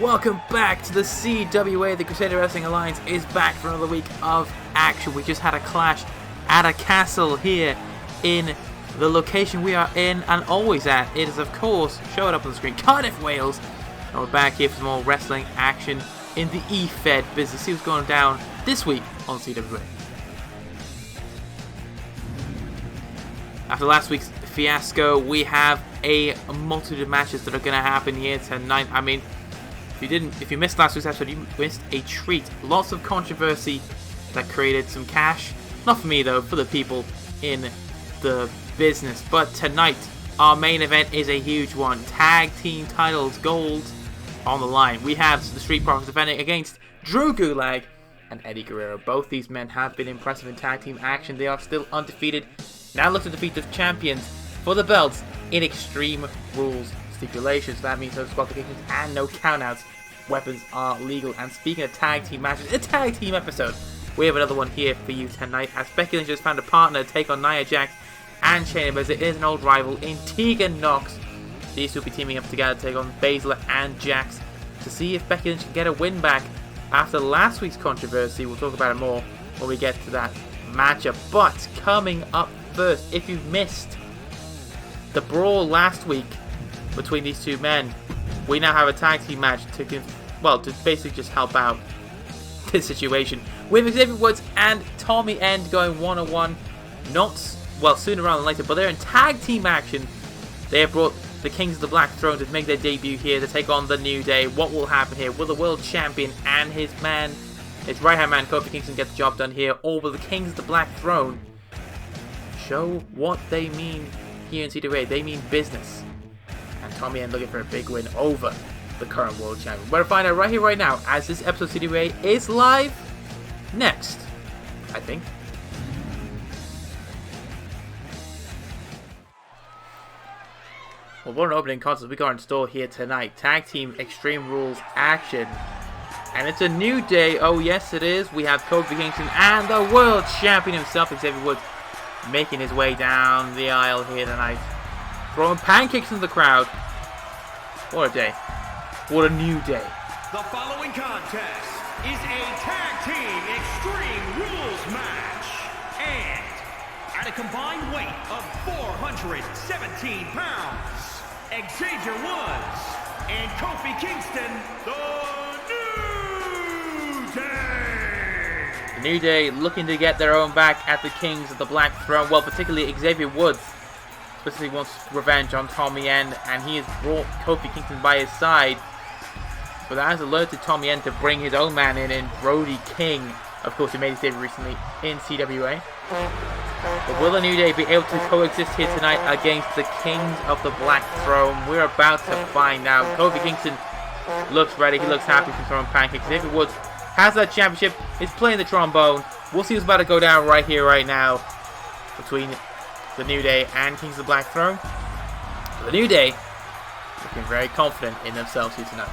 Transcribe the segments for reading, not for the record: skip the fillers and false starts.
Welcome back to the CWA. The Crusader Wrestling Alliance is back for another week of action. We just had a clash at a castle here in the location we are in and always at. It is, of course, showing up on the screen, Cardiff, Wales. And we're back here for some more wrestling action in the E-Fed business. See what's going down this week on CWA. After last week's fiasco, we have a multitude of matches that are going to happen here tonight. I mean, if you missed last week's episode, you missed a treat. Lots of controversy that created some cash. Not for me though, for the people in the business. But tonight, our main event is a huge one. Tag team titles, gold on the line. We have the Street Profits defending against Drew Gulak and Eddie Guerrero. Both these men have been impressive in tag team action. They are still undefeated. Now look to defeat the champions for the belts in Extreme Rules stipulations. That means no disqualifications and no countouts. Weapons are legal. And speaking of tag team matches, a tag team episode, we have another one here for you tonight. As Becky Lynch has found a partner to take on Nia Jax and Shayna Baszler. It is an old rival in Tegan Nox. These two will be teaming up together to take on Baszler and Jax to see if Becky Lynch can get a win back after last week's controversy. We'll talk about it more when we get to that matchup. But coming up first, if you've missed the brawl last week between these two men, we now have a tag team match to basically just help out this situation. With Xavier Woods and Tommy End going one-on-one, sooner rather than later, but they're in tag team action. They have brought the Kings of the Black Throne to make their debut here to take on the New Day. What will happen here? Will the world champion and his right-hand man, Kofi Kingston, get the job done here? Or will the Kings of the Black Throne show what they mean here in CWA? They mean business. And Tommy End looking for a big win over the current world champion. We're going to find out right here, right now, as this episode of CWA is live next, I think. Well, what an opening concert we got in store here tonight. Tag Team Extreme Rules action. And it's a new day. Oh, yes, it is. We have Kofi Kingston and the world champion himself, Xavier Woods, making his way down the aisle here tonight. Throwing pancakes into the crowd. What a day. What a new day. The following contest is a Tag Team Extreme Rules match. And at a combined weight of 417 pounds, Xavier Woods and Kofi Kingston, the New Day. The New Day looking to get their own back at the Kings of the Black Throne. Well, particularly Xavier Woods specifically wants revenge on Tommy End, and he has brought Kofi Kingston by his side. But that has alerted Tommy End to bring his own man in Brody King. Of course, he made his debut recently in CWA. But will the New Day be able to coexist here tonight against the Kings of the Black Throne? We're about to find out. Kofi Kingston looks ready. He looks happy for throwing pancakes. Xavier Woods has that championship. He's playing the trombone. We'll see what's about to go down right here, right now, between the New Day and Kings of the Black Throne. The New Day looking very confident in themselves here tonight.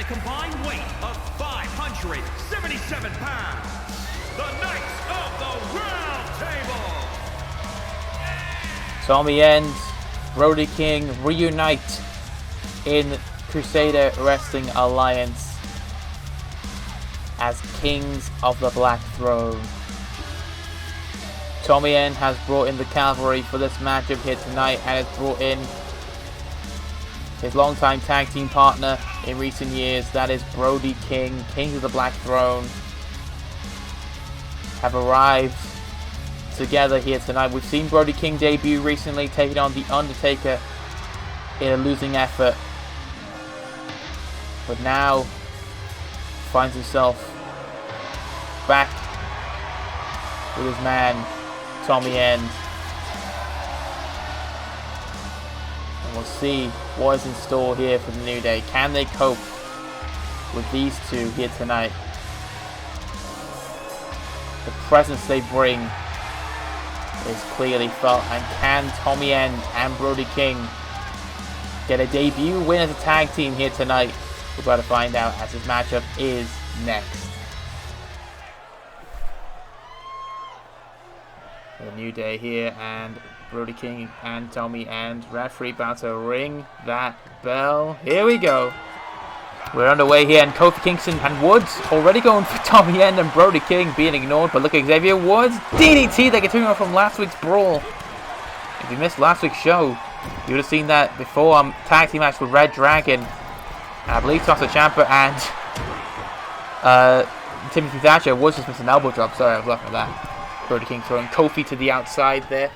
Combined weight of 577 pounds, the Knights of the Round Table. Tommy End, Brody King reunite in Crusader Wrestling Alliance as Kings of the Black Throne. Tommy End has brought in the cavalry for this matchup here tonight and has brought in his longtime tag team partner in recent years, that is Brody King. Kings of the Black Throne have arrived together here tonight. We've seen Brody King debut recently, taking on The Undertaker in a losing effort. But now finds himself back with his man, Tommy End. And we'll see what is in store here for the New Day. Can they cope with these two here tonight. The presence they bring is clearly felt. And can Tommy End and Brody King get a debut win as a tag team here tonight? We're about to find out as this matchup is next. A New Day here, and Brody King and Tommy End. Referee about to ring that bell. Here we go. We're underway here, and Kofi Kingston and Woods already going for Tommy End and Brody King being ignored. But look at Xavier Woods. DDT, they continue on from last week's brawl. If you missed last week's show, you would have seen that before tag team match with Red Dragon. And I believe Tommaso Ciampa and Timothy Thatcher. Woods just missed an elbow drop. Sorry, I was laughing at that. Brody King throwing Kofi to the outside there.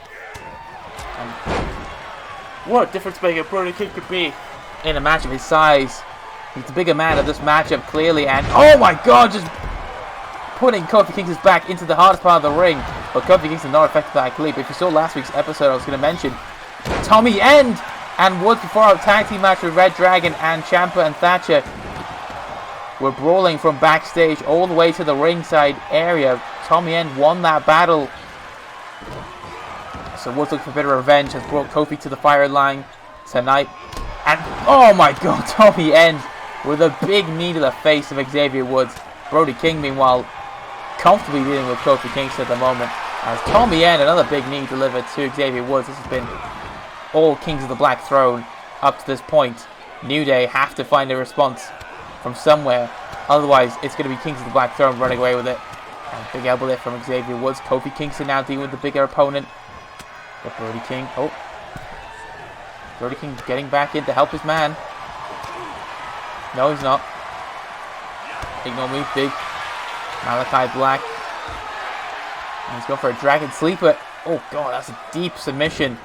And what a difference maker Brody King could be in a match of his size. He's the bigger man of this matchup, clearly. And oh my god, just putting Kofi Kingston's back into the hardest part of the ring. But Kofi Kingston not affected by that leap. If you saw last week's episode, I was going to mention Tommy End and Woods before our tag team match with Red Dragon and Ciampa and Thatcher were brawling from backstage all the way to the ringside area. Tommy End won that battle. So Woods looking for a bit of revenge, has brought Kofi to the fire line tonight. And oh my god, Tommy End with a big knee to the face of Xavier Woods. Brody King, meanwhile, comfortably dealing with Kofi Kingston at the moment. As Tommy End, another big knee delivered to Xavier Woods. This has been all Kings of the Black Throne up to this point. New Day have to find a response from somewhere. Otherwise, it's going to be Kings of the Black Throne running away with it. And big elbow there from Xavier Woods. Kofi Kingston now dealing with the bigger opponent. But Brody King, Brody King getting back in to help his man. No, he's not. Ignore me, big Malachi Black. And he's going for a Dragon Sleeper. Oh god, that's a deep submission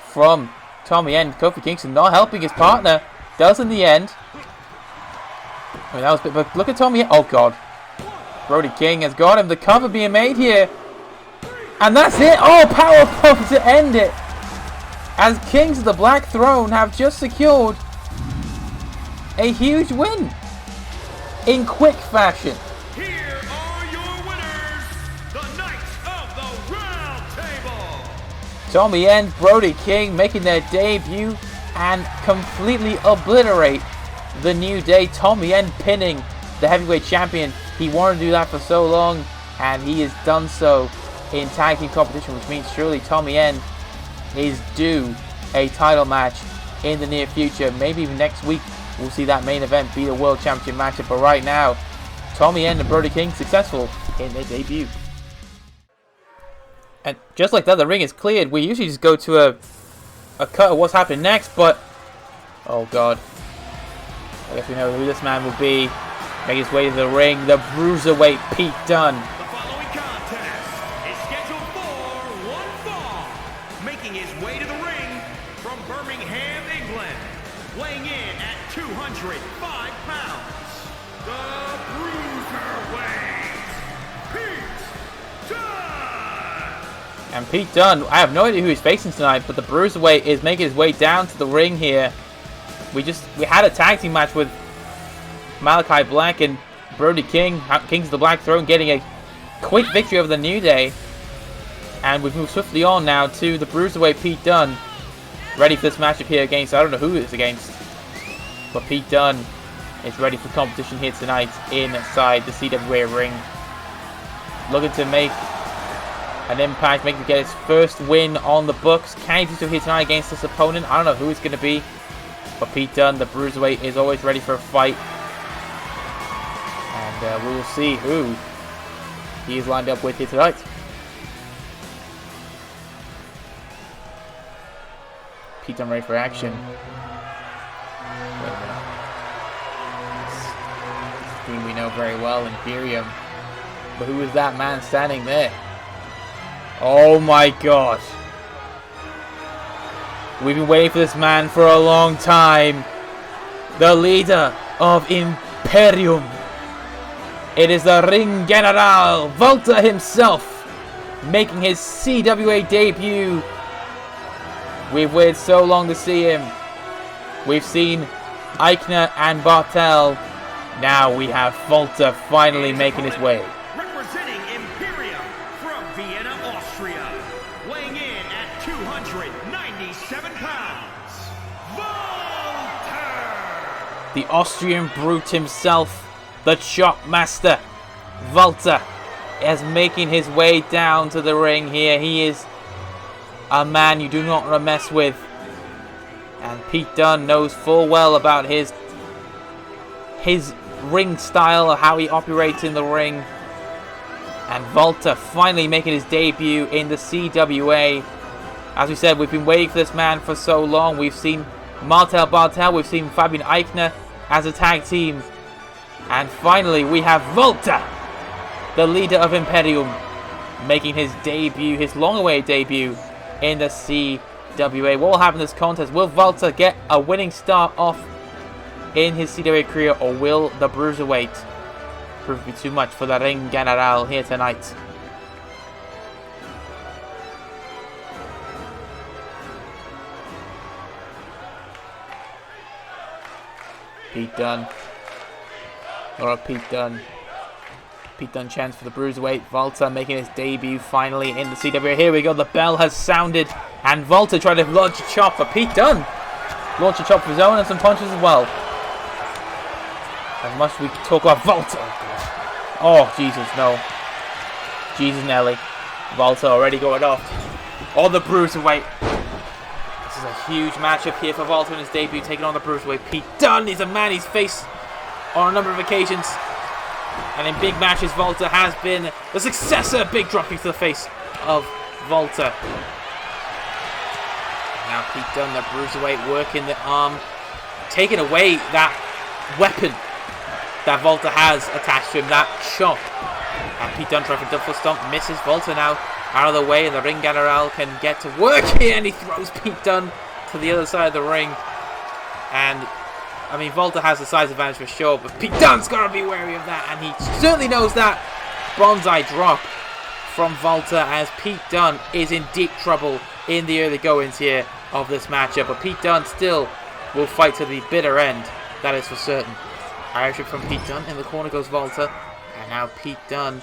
from Tommy End. Kofi Kingston not helping his partner. Does in the end. I mean, that was a bit, but look at Tommy End. Oh god. Brody King has got him. The cover being made here. And that's it. Oh, powerbomb to end it. As Kings of the Black Throne have just secured a huge win in quick fashion. Here are your winners, the Knights of the Round Table. Tommy End, Brody King making their debut and completely obliterate the New Day. Tommy End pinning the heavyweight champion. He wanted to do that for so long, and he has done so in tag team competition, which means surely Tommy End is due a title match in the near future. Maybe even next week we'll see that main event be a world championship matchup. But right now, Tommy End and Brody King successful in their debut. And just like that, the ring is cleared. We usually just go to a cut of what's happening next, but oh god, I guess we know who this man will be. Make his way to the ring, the Bruiserweight Pete Dunne. The following contest is scheduled for one fall. Making his way to the ring from Birmingham, England. Weighing in at 205 pounds. The Bruiserweight, Pete Dunne. And Pete Dunne, I have no idea who he's facing tonight, but the Bruiserweight is making his way down to the ring here. We had a tag team match with Malachi Black and Brody King, Kings of the Black Throne, getting a quick victory over the New Day. And we've moved swiftly on now to the Bruiserweight Pete Dunne. Ready for this matchup here against, I don't know who it's against, but Pete Dunne is ready for competition here tonight inside the CWA ring. Looking to make an impact, making to get his first win on the books. Can he do so here tonight against this opponent? I don't know who it's going to be, but Pete Dunne, the Bruiserweight, is always ready for a fight. And we will see who he is lined up with here tonight. Pete Dunne ready for action. Wait a minute. This team we know very well, Imperium. But who is that man standing there? Oh my god. We've been waiting for this man for a long time. The leader of Imperium. It is the Ring General, Volta himself, making his CWA debut. We've waited so long to see him. We've seen Eichner and Bartel Now we have Walter finally making his way. Representing Imperium from Vienna, Austria. Weighing in at 297 pounds, Walter! The Austrian brute himself, the chop master, Walter, is making his way down to the ring here. He is a man you do not want to mess with. And Pete Dunne knows full well about his ring style, how he operates in the ring. And Walter finally making his debut in the CWA. As we said, we've been waiting for this man for so long. We've seen Martel Bartel, we've seen Fabian Eichner as a tag team. And finally we have Walter, the leader of Imperium, making his debut, his long-awaited debut in the CWA. What will happen in this contest? Will Walter get a winning start off in his CWA career, or will the Bruiserweight prove to be too much for the Ring General here tonight? Pete Dunne. Or Pete Dunne. Pete Dunne chance for the Bruiserweight. Walter making his debut finally in the CWA. Here we go. The bell has sounded. And Walter tried to launch a chop for Pete Dunne. Launch a chop for his own and some punches as well. As much as we can talk about Walter. Oh, Jesus, no. Jesus, Nelly. Walter already going off on the Bruiserweight. This is a huge matchup here for Walter in his debut, taking on the Bruiserweight. Pete Dunne is a man he's faced on a number of occasions. And in big matches, Walter has been the successor. Big dropping to the face of Walter. Now Pete Dunne, the Bruiserweight, working the arm, taking away that weapon that Walter has attached to him, that chop. And Pete Dunne trying for double stomp, misses. Walter now out of the way, and the Ring General can get to work here, and he throws Pete Dunne to the other side of the ring. And I mean, Walter has the size advantage for sure, but Pete Dunne's got to be wary of that, and he certainly knows that. Bonsai drop from Walter, as Pete Dunne is in deep trouble in the early goings here of this matchup. But Pete Dunne still will fight to the bitter end, that is for certain. Irish whip from Pete Dunne, in the corner goes Walter, and now Pete Dunne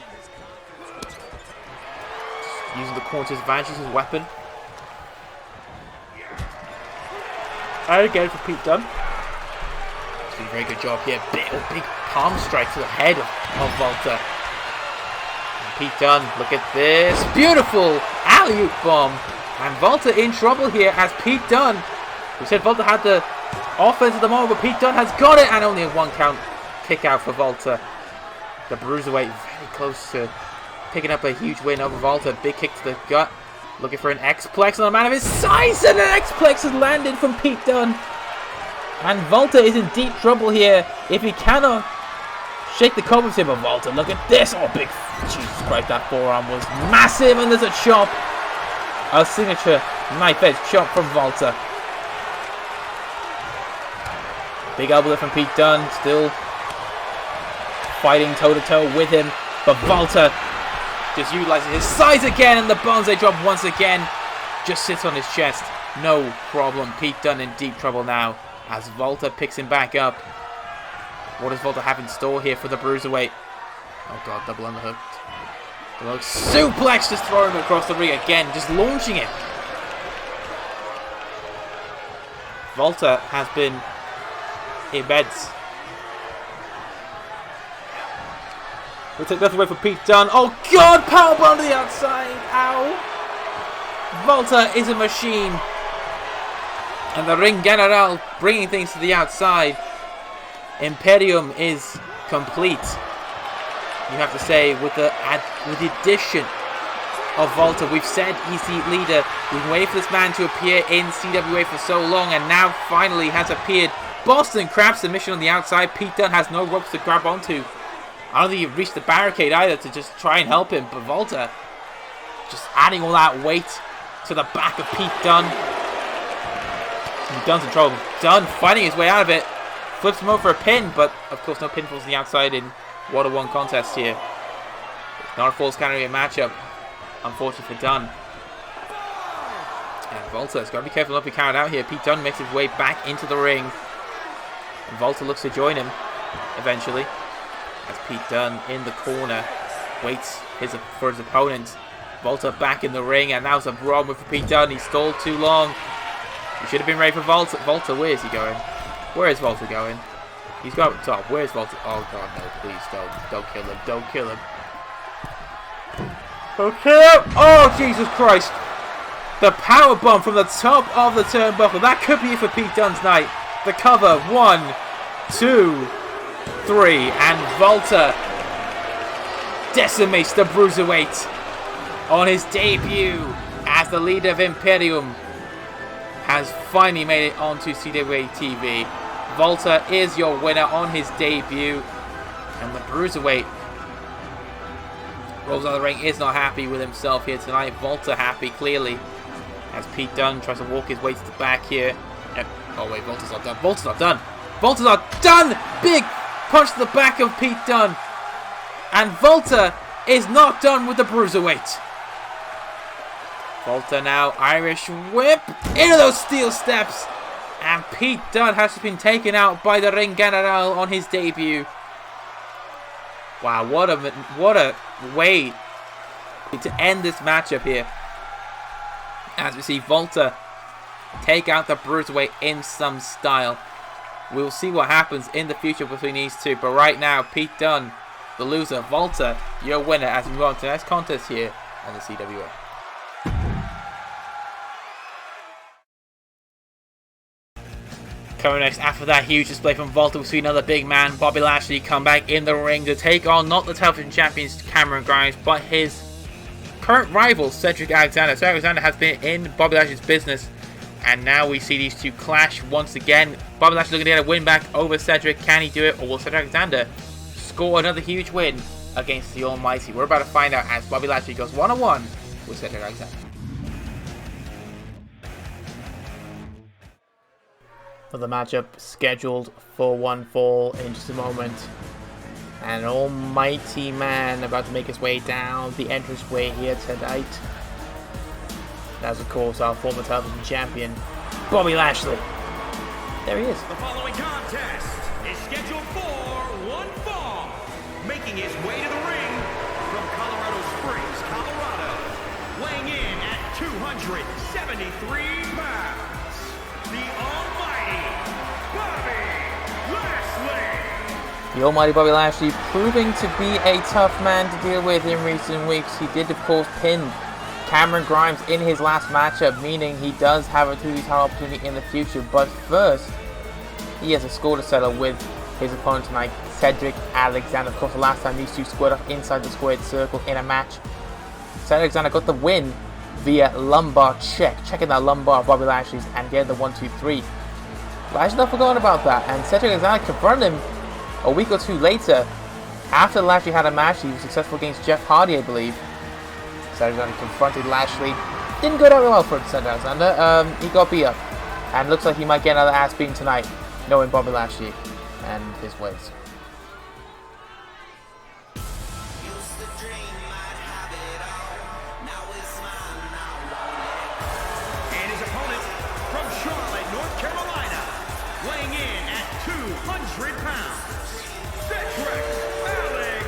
using the corner to his advantage, his weapon. And again for Pete Dunne. Doing a very good job here. Big palm strike to the head of Walter. And Pete Dunne, look at this. Beautiful alley-oop bomb. And Walter in trouble here as Pete Dunne. We said Walter had the offense at the moment, but Pete Dunne has got it. And only a 1 count kick out for Walter. The Bruiserweight very close to picking up a huge win over Walter. Big kick to the gut. Looking for an X-Plex on a man of his size. And an X-Plex has landed from Pete Dunne. And Walter is in deep trouble here if he cannot shake the cobwebs here. But Walter, look at this. Oh, big. Jesus Christ, that forearm was massive. And there's a chop. A signature knife edge chop from Walter. Big elbow lift from Pete Dunne. Still fighting toe-to-toe with him. But Walter just utilizing his size again. And the bonsai drop once again just sits on his chest. No problem. Pete Dunne in deep trouble now, as Walter picks him back up. What does Walter have in store here for the Bruiserweight? Oh god, double underhook. Suplex, just throwing him across the ring again, just launching it. Walter has been in beds. We'll take that away for Pete Dunne. Oh god, powerbomb to the outside. Ow. Walter is a machine. And the Ring General bringing things to the outside. Imperium is complete, you have to say, with the addition of Walter. We've said he's the leader. We've been waiting for this man to appear in CWA for so long, and now finally has appeared. Boston Crab submission on the outside. Pete Dunne has no ropes to grab onto. I don't think he reached the barricade either to just try and help him. But Walter just adding all that weight to the back of Pete Dunne. And Dunne's in trouble. Dunne fighting his way out of it. Flips him over for a pin, but of course no pinfalls on the outside in one-on-one contest here. Not a falls count matchup, unfortunately for Dunne. And Walter's got to be careful not to be carried out here. Pete Dunne makes his way back into the ring. And Walter looks to join him. eventually. As Pete Dunne in the corner waits for his opponent. Volta back in the ring, and that was a problem with Pete Dunne. He stalled too long. He should have been ready for Volta. Volta, where is he going? Where is Volta going? He's got up top. Where's Volta? Oh god, no! Please don't kill him! Don't kill him! Don't kill him! Oh Jesus Christ! The power bomb from the top of the turnbuckle. That could be it for Pete Dunne's night. The cover. 1, 2, 3, and Volta decimates the Bruiserweight on his debut as the leader of Imperium. Has finally made it onto CWA TV. Volta is your winner on his debut, and the Bruiserweight rolls out of the ring. Is not happy with himself here tonight. Volta happy clearly, as Pete Dunne tries to walk his way to the back here. Oh wait, Volta's not done. Volta's not done. Volta's not done. Big punch to the back of Pete Dunne, and Volta is not done with the Bruiserweight. Volta now, Irish whip into those steel steps, and Pete Dunne has been taken out by the Ring General on his debut. Wow, what a way to end this matchup here. As we see Volta take out the Bruiserweight in some style. We'll see what happens in the future between these two, but right now, Pete Dunne, the loser, Volta, your winner, as we move on to the next contest here on the CWA. Coming next, after that huge display from Volta, we'll see another big man, Bobby Lashley, come back in the ring to take on not the television champions Cameron Grimes, but his current rival, Cedric Alexander. Cedric Alexander has been in Bobby Lashley's business, and now we see these two clash once again. Bobby Lashley looking to get a win back over Cedric. Can he do it, or will Cedric Alexander score another huge win against the Almighty? We're about to find out as Bobby Lashley goes 1-on-1 with Cedric Alexander. Another matchup scheduled for one fall in just a moment. And an almighty man about to make his way down the entranceway here tonight. That's of course our former television champion, Bobby Lashley. There he is. The following contest is scheduled for one fall. Making his way to the ring from Colorado Springs, Colorado. Weighing in at 273 pounds. The almighty Bobby Lashley. The almighty Bobby Lashley proving to be a tough man to deal with in recent weeks. He did of course pin Cameron Grimes in his last matchup, meaning he does have a TV title opportunity in the future. But first, he has a score to settle with his opponent tonight, Cedric Alexander. Of course, the last time these two squared off inside the squared circle in a match, Cedric Alexander got the win via lumbar check, checking that lumbar of Bobby Lashley's and getting the 1-2-3. Lashley not forgotten about that, and Cedric Alexander confronted him a week or two later. After Lashley had a match, he was successful against Jeff Hardy, I believe. Cedric Alexander confronted Lashley. Didn't go that well for Cedric Alexander. He got beat up, and looks like he might get another ass beating tonight, knowing Bobby Lashley and his ways. And his opponent from Charlotte, North Carolina, weighing in at 200 pounds, Cedric Alexander.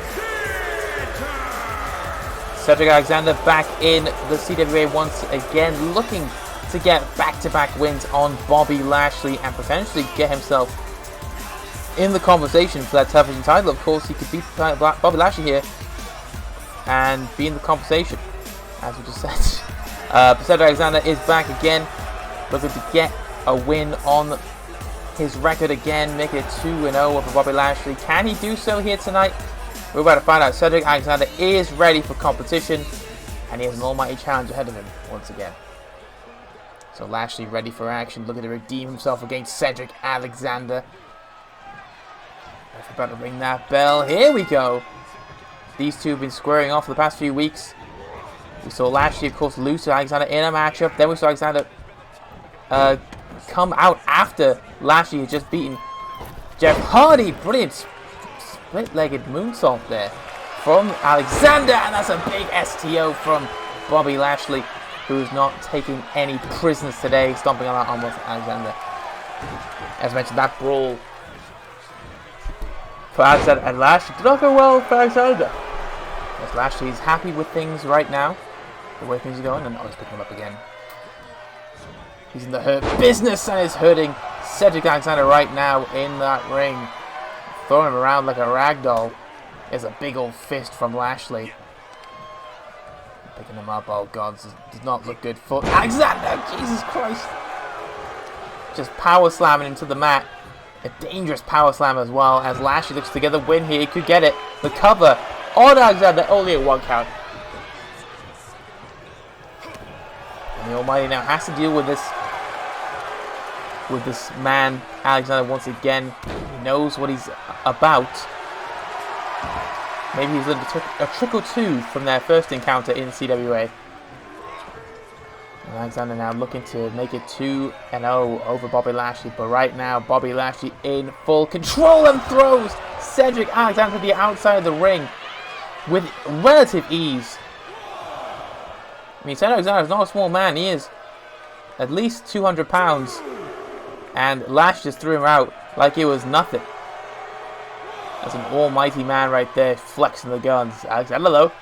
Cedric Alexander back in the CWA once again, looking to get back-to-back wins on Bobby Lashley and potentially get himself in the conversation for that television title. Of course, he could beat Bobby Lashley here and be in the conversation, as we just said. Cedric Alexander is back again, looking to get a win on his record again, make it 2-0 over Bobby Lashley. Can he do so here tonight? We're about to find out. Cedric Alexander is ready for competition, and he has an almighty challenge ahead of him once again. So Lashley ready for action, looking to redeem himself against Cedric Alexander. If we're about to ring that bell, here we go. These two have been squaring off for the past few weeks. We saw Lashley, of course, lose to Alexander in a matchup. Then we saw Alexander come out after Lashley had just beaten Jeff Hardy. Brilliant split-legged moonsault there from Alexander, and that's a big STO from Bobby Lashley, who is not taking any prisoners today, stomping on that almost Alexander. As mentioned, that brawl for Alexander, and Lashley did not go well for Alexander. As Lashley's happy with things right now, the way things are going, and he's picking him up again. He's in the hurt business and is hurting Cedric Alexander right now in that ring. Throwing him around like a rag doll. There's a big old fist from Lashley. Picking him up. Oh god, this does not look good for Alexander. Jesus Christ. Just power slamming into the mat. A dangerous power slam as well, as Lashley looks to get the win here. He could get it. The cover on Alexander, only a 1 count. And the Almighty now has to deal with this man, Alexander, once again. He knows what he's about. Maybe he's learned a trick or two from their first encounter in CWA. And Alexander now looking to make it 2-0 over Bobby Lashley. But right now, Bobby Lashley in full control and throws Cedric Alexander to the outside of the ring with relative ease. I mean, Cedric Alexander is not a small man. He is at least 200 pounds. And Lashley just threw him out like it was nothing. That's an almighty man right there, flexing the guns. Alexander, though.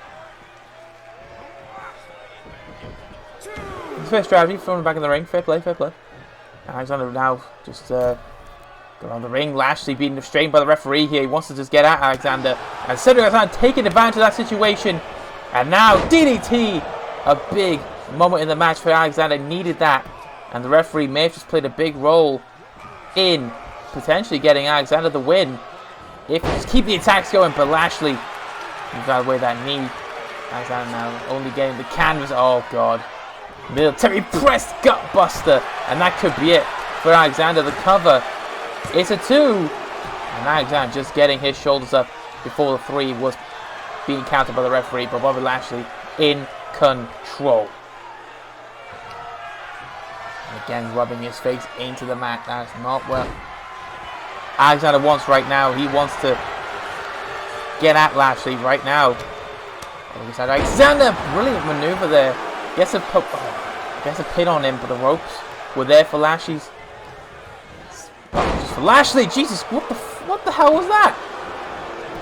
His first strategy, throwing him back in the ring. Fair play, fair play. Alexander now just go around the ring. Lashley being restrained by the referee here. He wants to just get at Alexander. And Cedric Alexander taking advantage of that situation. And now DDT. A big moment in the match for Alexander. Needed that. And the referee may have just played a big role in potentially getting Alexander the win. If you just keep the attacks going, but Lashley, you've got away that knee. Alexander now only getting the canvas. Oh god. Military press gut buster. And that could be it for Alexander. The cover. It's a 2. And Alexander just getting his shoulders up before the 3 was being countered by the referee. But Bobby Lashley in control. Again, rubbing his face into the mat. That's not well. Alexander wants right now. He wants to get at Lashley right now. Alexander, brilliant maneuver there. Gets a pin on him, but the ropes were there for Lashley's. Just for Lashley, Jesus, what the hell was that?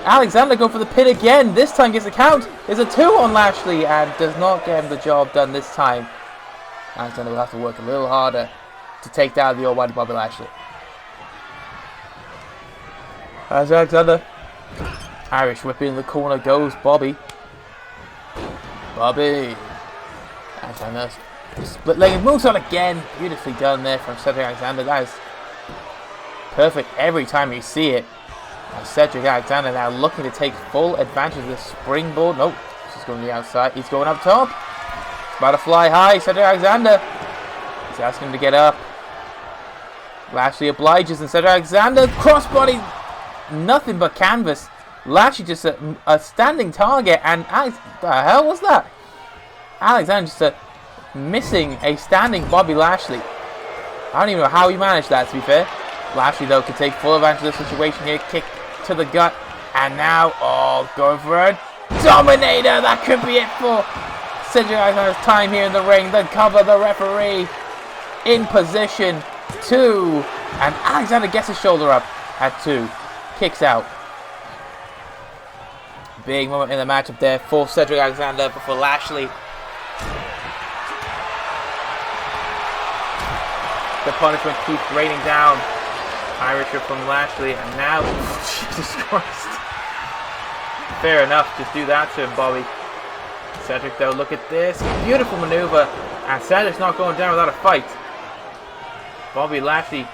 Alexander go for the pin again. This time gets a count. There's a 2 on Lashley and does not get him the job done this time. Alexander will have to work a little harder to take down the almighty Bobby Lashley. As Alexander, Irish whip in the corner goes Bobby. Alexander split leg moves on again. Beautifully done there from Cedric Alexander. That is perfect every time you see it. And Cedric Alexander now looking to take full advantage of this springboard. Nope, he's going to the outside. He's going up top. About to fly high. Cedric Alexander. He's asking him to get up. Lashley obliges and Cedric Alexander crossbody. Nothing but canvas. Lashley just a standing target, and the hell was that? Alexander just missing a standing Bobby Lashley. I don't even know how he managed that, to be fair. Lashley though can take full advantage of the situation here. Kick to the gut, and now going for a Dominator. That could be it for Cedric Alexander's time here in the ring. The cover, the referee in position 2, and Alexander gets his shoulder up at 2. Kicks out. Big moment in the matchup there for Cedric Alexander, but for Lashley, the punishment keeps raining down. Irish whip from Lashley, and now, Jesus Christ. Fair enough, just do that to him, Bobby. Cedric though, look at this. Beautiful maneuver, and Cedric's not going down without a fight. Bobby Lashley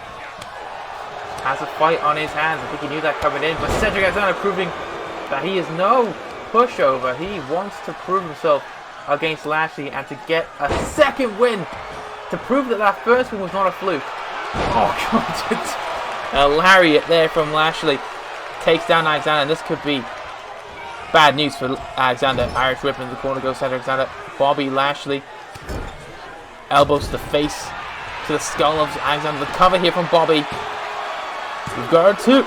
has a fight on his hands. I think he knew that coming in, but Cedric Alexander proving that he is no pushover. He wants to prove himself against Lashley and to get a second win to prove that that first one was not a fluke. Oh god, a lariat there from Lashley takes down Alexander, and this could be bad news for Alexander. Irish whip in the corner goes Cedric Alexander. Bobby Lashley elbows to the face, to the skull of Alexander. The cover here from Bobby. We've got our 2.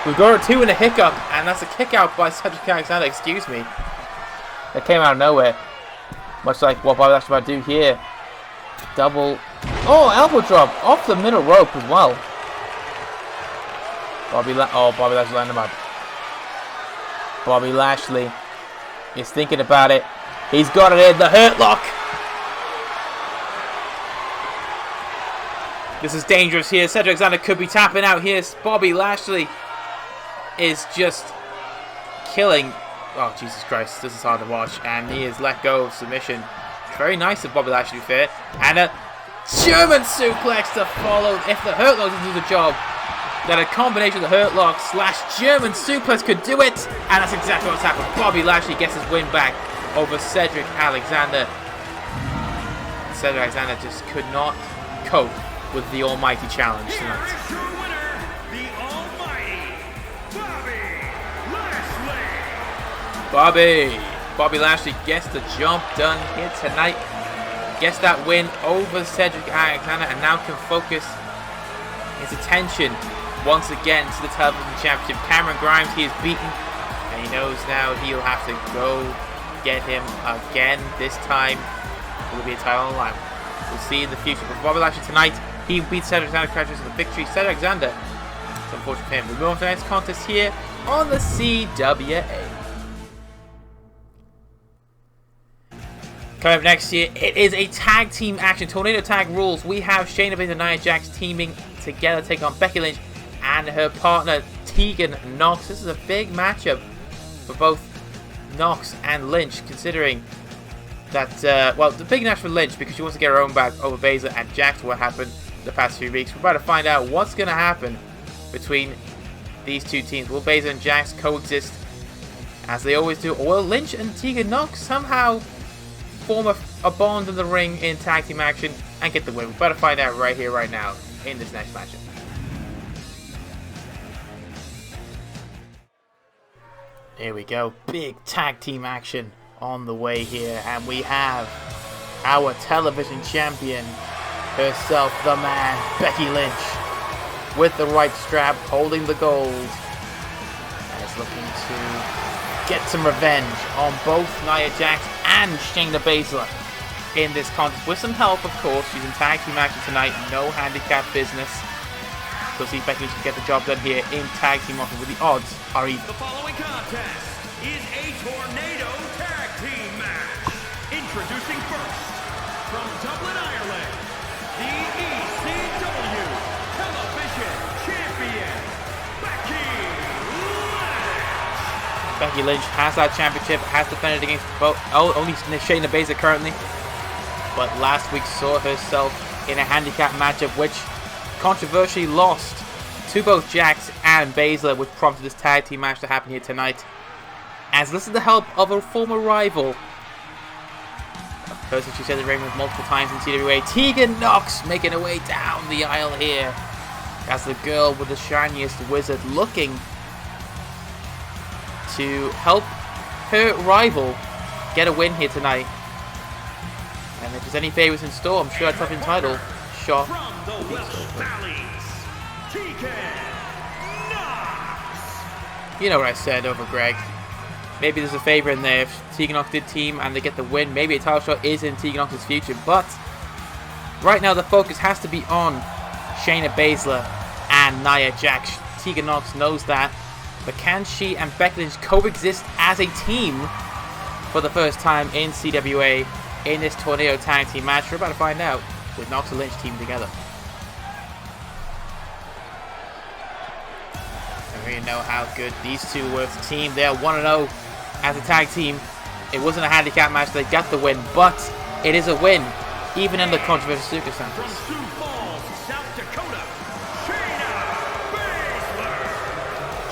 We've got our 2 in a hiccup, and that's a kick out by Cedric Alexander. Excuse me. That came out of nowhere, much like what Bobby Lashley about to do here. Double. Oh, elbow drop off the middle rope as well. Bobby Lashley landed him up. Bobby Lashley is thinking about it. He's got it in the Hurt Lock. This is dangerous here. Cedric Alexander could be tapping out here. Bobby Lashley is just killing. Oh, Jesus Christ. This is hard to watch. And he is let go of submission. Very nice of Bobby Lashley, to be fair. And a German suplex to follow. If the Hurt Lock doesn't do the job, then a combination of the Hurt Lock / German suplex could do it. And that's exactly what's happened. Bobby Lashley gets his win back over Cedric Alexander. Cedric Alexander just could not cope with the almighty challenge tonight. Bobby Lashley gets the job done here tonight. Gets that win over Cedric Alexander and now can focus his attention once again to the television championship. Cameron Grimes, he is beaten, and he knows now he'll have to go get him again. This time it will be a title on the line. We'll see in the future. But Bobby Lashley tonight, he beats Cedric Alexander, crashes with a victory. Cedric Alexander, it's unfortunate for him. We move on to the next contest here on the CWA. Coming up next year, it is a tag team action. Tornado tag rules. We have Shayna Baszler and Nia Jax teaming together, take on Becky Lynch and her partner Tegan Nox. This is a big matchup for both Nox and Lynch, considering that, well, the big match for Lynch because she wants to get her own back over Baszler and Jax. What happened the past few weeks. We're about to find out what's going to happen between these two teams. Will Baszler and Jax coexist as they always do, or will Lynch and Tegan Nox somehow form a bond in the ring in tag team action and get the win? We're about to find out right here, right now, in this next matchup. Here we go, big tag team action on the way here, and we have our television champion herself, the man, Becky Lynch, with the right strap, holding the gold, and is looking to get some revenge on both Nia Jax and Shayna Baszler in this contest, with some help, of course. She's in tag team action tonight, no handicap business. So see if Becky Lynch can get the job done here in tag team offer, with the odds are even. The following contest is a tornado tag team match. Introducing first, from Dublin, Ireland, the ECW Television Champion, Becky Lynch has that championship, has defended against both, only Shayna Baszler currently, but last week saw herself in a handicap matchup which controversially lost to both Jax and Baszler, which prompted this tag team match to happen here tonight. As this is the help of a former rival, a person she said the ring with multiple times in CWA, Tegan Nox, making her way down the aisle here as the girl with the shiniest wizard, looking to help her rival get a win here tonight. And if there's any favors in store, I'm sure a tough title shot from the Welsh Valleys, Tegan Nox. You know what I said over Greg. Maybe there's a favor in there. If Tegan Nox did team and they get the win, maybe a title shot is in Tegan Nox's future. But right now the focus has to be on Shayna Baszler and Nia Jax. Tegan Nox knows that. But can she and Becky Lynch coexist as a team for the first time in CWA in this Tornado Tag Team match? We're about to find out with Nox and Lynch teaming together. And we know how good these two were as a team. They are 1-0 as a tag team. It wasn't a handicap match. They got the win, but it is a win, even in the controversial circumstances. From Sioux Falls, South Dakota,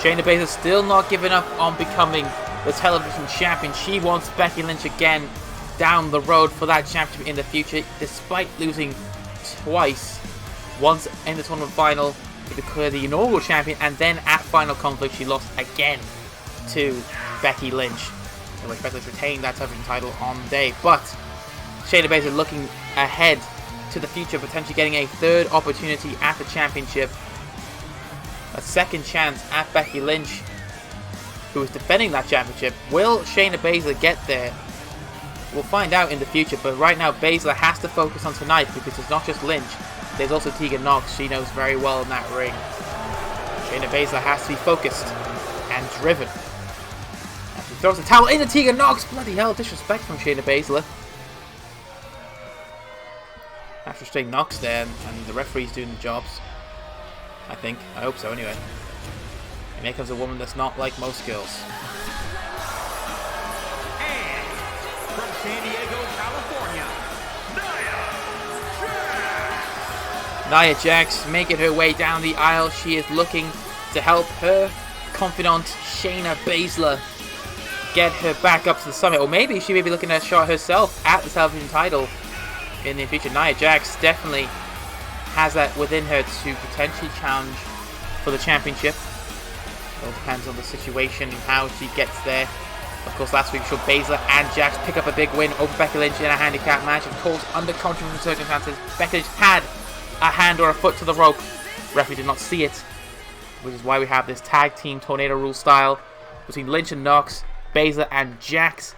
Shayna Baszler still not giving up on becoming the television champion. She wants Becky Lynch again down the road for that championship in the future, despite losing twice. Once in the tournament final to declare the inaugural champion, and then at Final Conflict she lost again to Becky Lynch, in which Becky Lynch retained that television title on the day. But Shayna Baszler looking ahead to the future, potentially getting a third opportunity at the championship. A second chance at Becky Lynch, who is defending that championship. Will Shayna Baszler get there? We'll find out in the future, but right now Baszler has to focus on tonight because it's not just Lynch. There's also Tegan Nox. She knows very well in that ring. Shayna Baszler has to be focused and driven. throws the towel into Tegan Nox. Bloody hell, disrespect from Shayna Baszler. After straight Nox there, and the referee's doing the jobs. I think. I hope so, anyway. And here comes a woman that's not like most girls. And from San Diego, California, Nia Jax making her way down the aisle. She is looking to help her confidant Shayna Baszler get her back up to the summit. Or maybe she may be looking at a shot herself at the television title in the future. Nia Jax definitely has that within her to potentially challenge for the championship. It all depends on the situation and how she gets there. Of course, last week we saw Baszler and Jax pick up a big win over Becky Lynch in a handicap match. Of course, under controversial circumstances, Becky Lynch had a hand or a foot to the rope. Referee did not see it, which is why we have this tag team tornado rule style between Lynch and Nox, Baszler and Jax.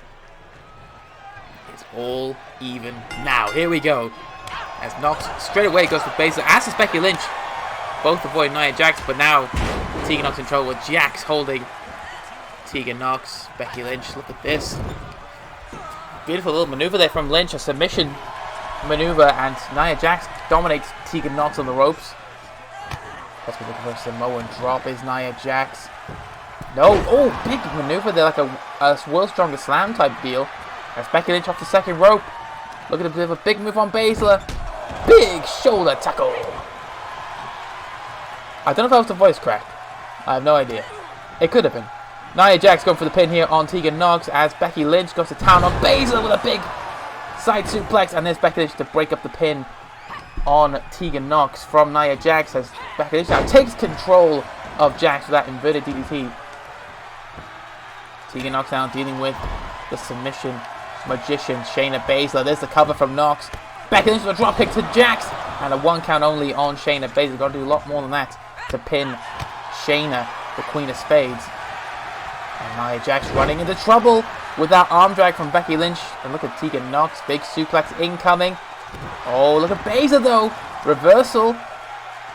It's all even now. Here we go. As Nox straight away goes for Baszler, as is Becky Lynch. Both avoid Nia Jax, but now Tegan Nox in trouble with Jax holding Tegan Nox. Becky Lynch, look at this. Beautiful little maneuver there from Lynch, a submission maneuver, and Nia Jax dominates Tegan Nox on the ropes. Let's be looking for a Samoan drop. Is Nia Jax? No. Oh, big maneuver there, like a World's Strongest Slam type deal. As Becky Lynch off the second rope. Look at a bit of a big move on Baszler. Big shoulder tackle. I don't know if that was the voice crack. I have no idea. It could have been. Nia Jax going for the pin here on Tegan Nox as Becky Lynch goes to town on Baszler with a big side suplex, and there's Becky Lynch to break up the pin on Tegan Nox from Nia Jax as Becky Lynch now takes control of Jax with that inverted DDT. Tegan Nox now dealing with the submission magician Shayna Baszler. There's the cover from Nox. Becky Lynch with a drop kick to Jax and a 1 count only on Shayna Baszler. Got to do a lot more than that to pin Shayna, the Queen of Spades. And Nia Jax running into trouble with that arm drag from Becky Lynch. And look at Tegan Nox, big suplex incoming. Oh, look at Baszler though. Reversal.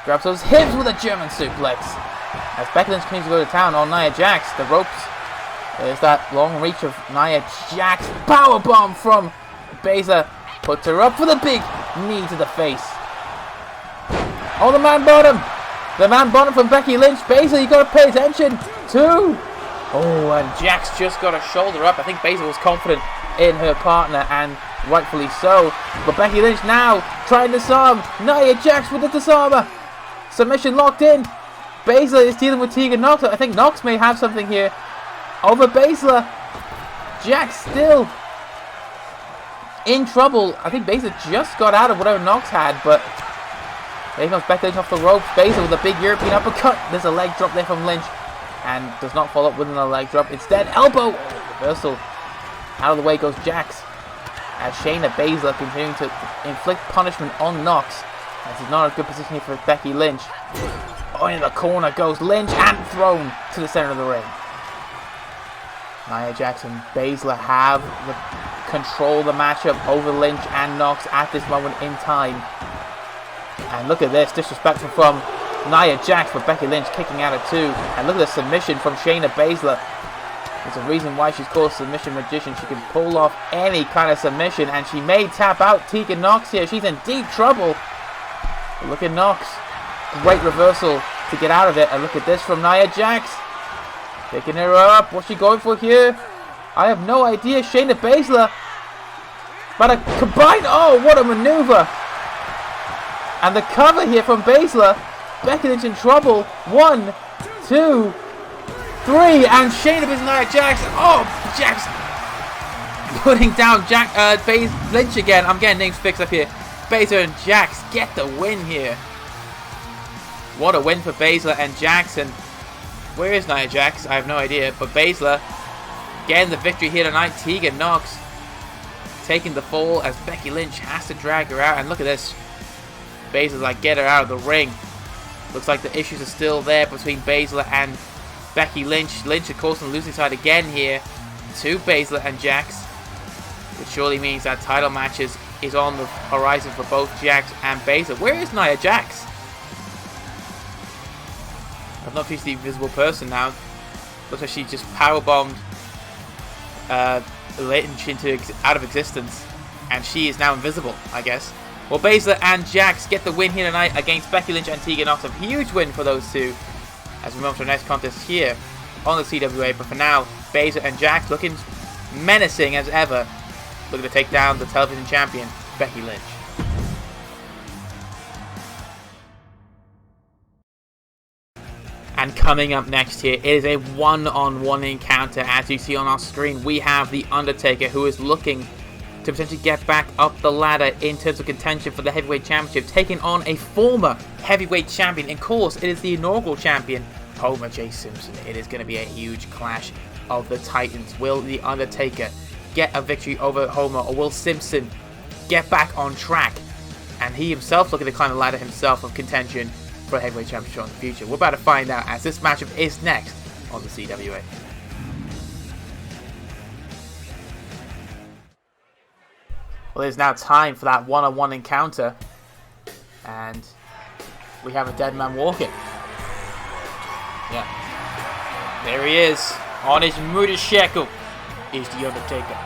Grabs those hips with a German suplex. As Becky Lynch continues to go to town on Nia Jax, the ropes. There's that long reach of Nia Jax. Powerbomb from Baszler. Puts her up for the big knee to the face. Oh, the man bottom. The man bottom from Becky Lynch. Baszler, you got to pay attention. 2. Oh, and Jax just got a shoulder up. I think Baszler was confident in her partner, and rightfully so. But Becky Lynch now trying to disarm Nia Jax with the disarmer. Submission locked in. Baszler is dealing with Tegan Nox. I think Nox may have something here over Baszler. Jax still in trouble. I think Baszler just got out of whatever Nox had, but there comes Becky Lynch off the ropes. Baszler with a big European uppercut. There's a leg drop there from Lynch, and does not follow up with another leg drop. Instead, elbow. Reversal. Out of the way goes Jax. As Shayna Baszler continuing to inflict punishment on Nox. This is not a good position here for Becky Lynch. Oh, in the corner goes Lynch and thrown to the center of the ring. Nia Jax and Baszler have control the matchup over Lynch and Nox at this moment in time. And look at this, disrespectful from Nia Jax for Becky Lynch kicking out at 2. And look at the submission from Shayna Baszler. There's a reason why she's called Submission Magician. She can pull off any kind of submission, and she may tap out Tegan Nox here. She's in deep trouble. But look at Nox. Great reversal to get out of it. And look at this from Nia Jax. Picking her up. What's she going for here? I have no idea. Shayna Baszler. But a combined. Oh, what a maneuver. And the cover here from Baszler. Becky Lynch in trouble. 1, 2, 3. And Shayna Baszler, Nia Jax. Oh, Jax. Putting down Lynch again. I'm getting names fixed up here. Baszler and Jax get the win here. What a win for Baszler and Jackson. Where is Nia Jax? I have no idea. But Baszler getting the victory here tonight. Tegan Nox taking the fall as Becky Lynch has to drag her out. And look at this. Baszler's like, get her out of the ring. Looks like the issues are still there between Baszler and Becky Lynch. Lynch, of course, on the losing side again here to Baszler and Jax. Which surely means that title matches is on the horizon for both Jax and Baszler. Where is Nia Jax? I've not reached the invisible person now. Looks like she just powerbombed Lynch out of existence, and she is now invisible, I guess. Well, Baszler and Jax get the win here tonight against Becky Lynch and Tegan Knox. A huge win for those two as we move on to our next contest here on the CWA. But for now, Baszler and Jax looking menacing as ever, looking to take down the television champion, Becky Lynch. And coming up next here is a one-on-one encounter. As you see on our screen, we have The Undertaker, who is looking to potentially get back up the ladder in terms of contention for the Heavyweight Championship, taking on a former Heavyweight Champion. In course, it is the inaugural champion, Homer J. Simpson. It is going to be a huge clash of the Titans. Will The Undertaker get a victory over Homer, or will Simpson get back on track? And he himself looking to climb the ladder himself of contention for a Heavyweight Championship in the future. We're about to find out as this matchup is next on the CWA. Well, it is now time for that one-on-one encounter, and we have a dead man walking. Yeah, there he is on his motorcycle. Is The Undertaker.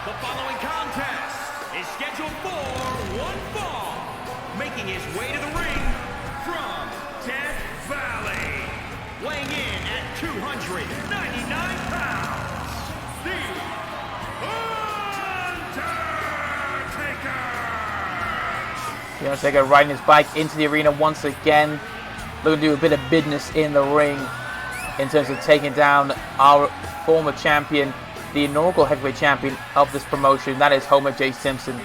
The following contest is scheduled for one fall, making his way to the ring from Death Valley, weighing in at 299 pounds, The The Undertaker riding his bike into the arena once again, looking to do a bit of business in the ring in terms of taking down our former champion, the inaugural heavyweight champion of this promotion, that is Homer J. Simpson.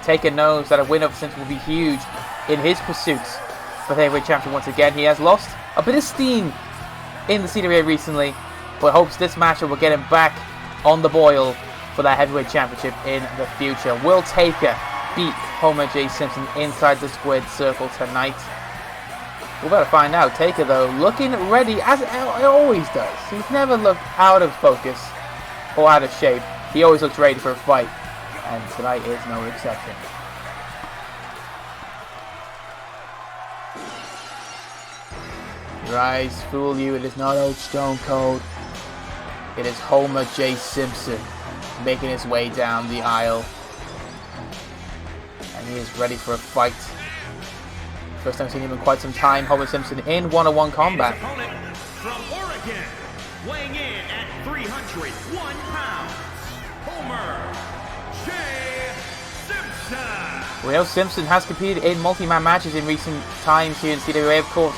Taker knows that a win over Simpson will be huge in his pursuits for the heavyweight champion once again. He has lost a bit of steam in the CWA recently, but hopes this matchup will get him back on the boil for that heavyweight championship in the future. Will Taker beat Homer J. Simpson inside the squared circle tonight? We're about to find out. Taker, though, looking ready as it always does. He's never looked out of focus or out of shape. He always looks ready for a fight, and tonight is no exception. Your eyes fool you. It is not old Stone Cold. It is Homer J. Simpson making his way down the aisle. And he is ready for a fight. First time seen him in quite some time. Homer Simpson in one-on-one combat. His opponent from Oregon, weighing in at 301 pounds, Homer J. Simpson. We know Simpson has competed in multi-man matches in recent times here in CWA, of course.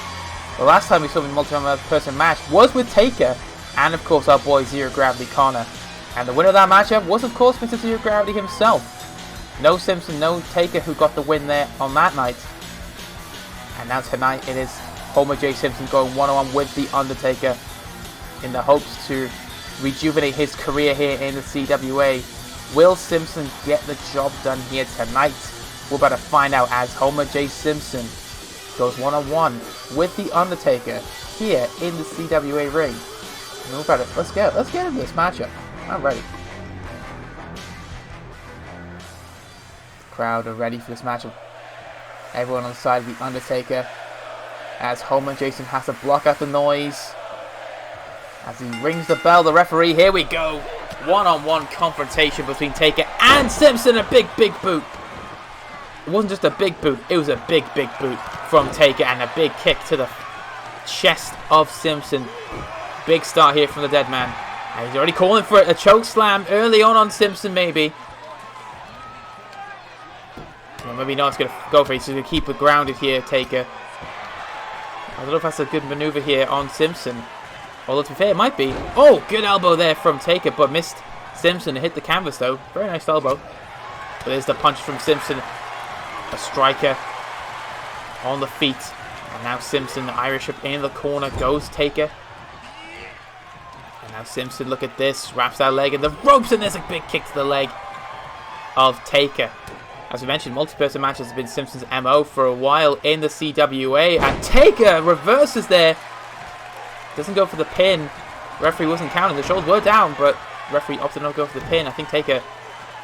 The last time we saw him in a multi-man person match was with Taker, and of course our boy Zero Gravity Connor. And the winner of that matchup was of course Mr. Zero Gravity himself. No Simpson, no Taker who got the win there on that night. And now tonight it is Homer J. Simpson going one-on-one with The Undertaker in the hopes to rejuvenate his career here in the CWA. Will Simpson get the job done here tonight? We're about to find out as Homer J. Simpson goes one-on-one with The Undertaker here in the CWA ring. And we're about to, let's get into this matchup. I'm ready. The crowd are ready for this matchup. Everyone on the side of The Undertaker as Homer Jason has to block out the noise. As he rings the bell, the referee, here we go. One-on-one confrontation between Taker and Simpson. A big boot. It wasn't just a big boot, it was a big boot from Taker and a big kick to the chest of Simpson. Big start here from the dead man. And he's already calling for a choke slam early on Simpson, maybe. Well, maybe not going to go for it. He's going to keep it grounded here, Taker. I don't know if that's a good maneuver here on Simpson. Although, to be fair, it might be. Oh, good elbow there from Taker, but missed Simpson. Hit the canvas, though. Very nice elbow. But there's the punch from Simpson. A striker on the feet. And now Simpson, Irish up in the corner, goes Taker. And now Simpson, look at this. Wraps that leg in the ropes, and there's a big kick to the leg of Taker. As we mentioned, multi-person matches have been Simpson's MO for a while in the CWA. And Taker reverses there. Doesn't go for the pin. Referee wasn't counting. The shoulders were down, but referee opted not to go for the pin. I think Taker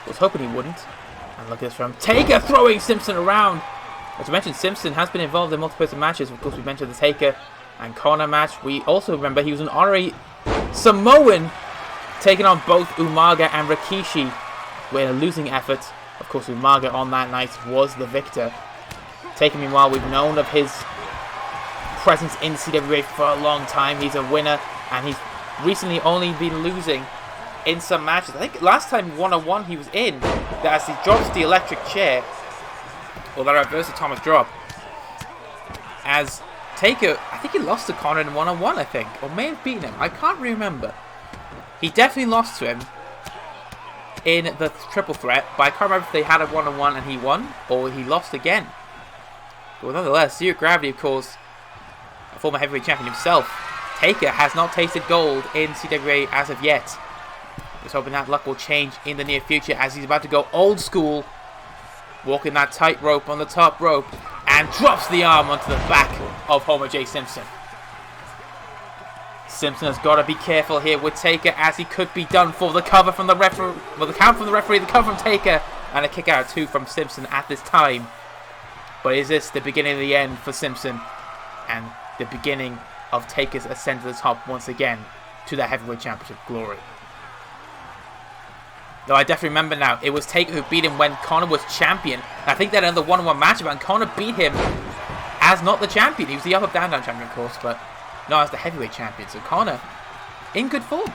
was hoping he wouldn't. And look at this from Taker throwing Simpson around. As we mentioned, Simpson has been involved in multi-person matches. Of course, we mentioned the Taker and Connor match. We also remember he was an honorary Samoan taking on both Umaga and Rikishi with a losing effort. Of course, Umaga on that night was the victor. Taika, meanwhile, we've known of his presence in CWA for a long time. He's a winner, and he's recently only been losing in some matches. I think last time one-on-one he was in, as he drops the electric chair, or that reverse Thomas drop, as Taika, I think he lost to Connor in one-on-one, I think, or may have beaten him. I can't remember. He definitely lost to him in the triple threat, but I can't remember if they had a one-on-one and he won, or he lost again. But nonetheless, Zero Gravity, of course, a former heavyweight champion himself, Taika has not tasted gold in CWA as of yet. Just hoping that luck will change in the near future, as he's about to go old school, walking that tightrope on the top rope, and drops the arm onto the back of Homer J. Simpson. Simpson has got to be careful here with Taika, as he could be done for. The cover from the referee, well, the count from the referee, the cover from Taika, and a kick out too from Simpson at this time. But is this the beginning of the end for Simpson, and the beginning of Taika's ascent to the top once again to the heavyweight championship glory? Though I definitely remember now, it was Taika who beat him when Connor was champion. And I think they had another one-on-one matchup, and Connor beat him as not the champion. He was the up down champion, of course, but not as the heavyweight champion. So Connor in good form.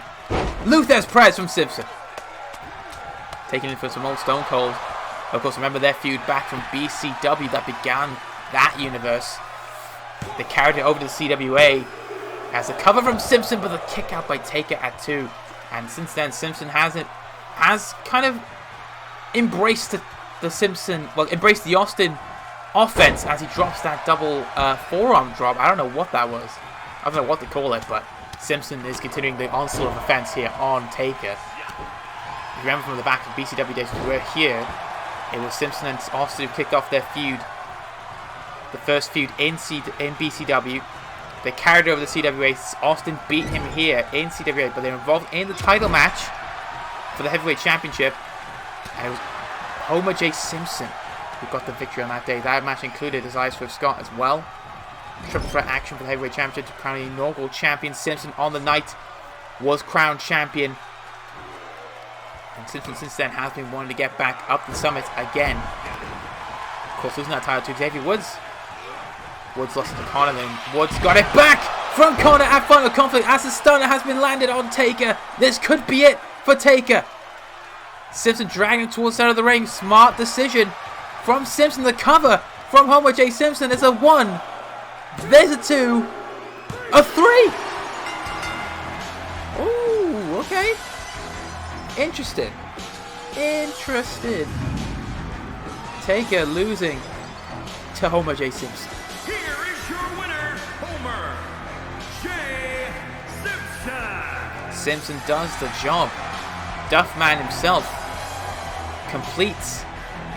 Luther's Prez from Simpson, taking in for some old Stone Cold. Of course, remember their feud back from BCW that began that universe. They carried it over to the CWA as a cover from Simpson, but the kick out by Taika at 2. And since then, Simpson has kind of embraced the Simpson, well, embraced the Austin offense as he drops that double forearm drop. I don't know what that was. I don't know what to call it, but Simpson is continuing the onslaught of offense here on Taika. If you remember from the back of BCW days, we were here. It was Simpson and Austin who kicked off their feud. The first feud in BCW. They carried over the CWA. Austin beat him here in CWA, but they were involved in the title match for the heavyweight championship. And it was Homer J. Simpson who got the victory on that day. That match included his eyes for Scott as well. Triple threat action for the heavyweight championship to crown the inaugural champion. Simpson on the night was crowned champion. And Simpson since then has been wanting to get back up the summit again. Of course, losing that title to Xavier Woods. Woods lost it to Connor, then Woods got it back from Connor at Final Conflict as the stunner has been landed on Taika. This could be it for Taika. Simpson dragging him towards the center of the ring. Smart decision from Simpson. The cover from Homer J. Simpson is a 1. There's a 2. A 3. Ooh, okay. Interesting. Taika losing to Homer J. Simpson. Here is your winner, Homer J. Simpson. Simpson does the job. Duffman himself completes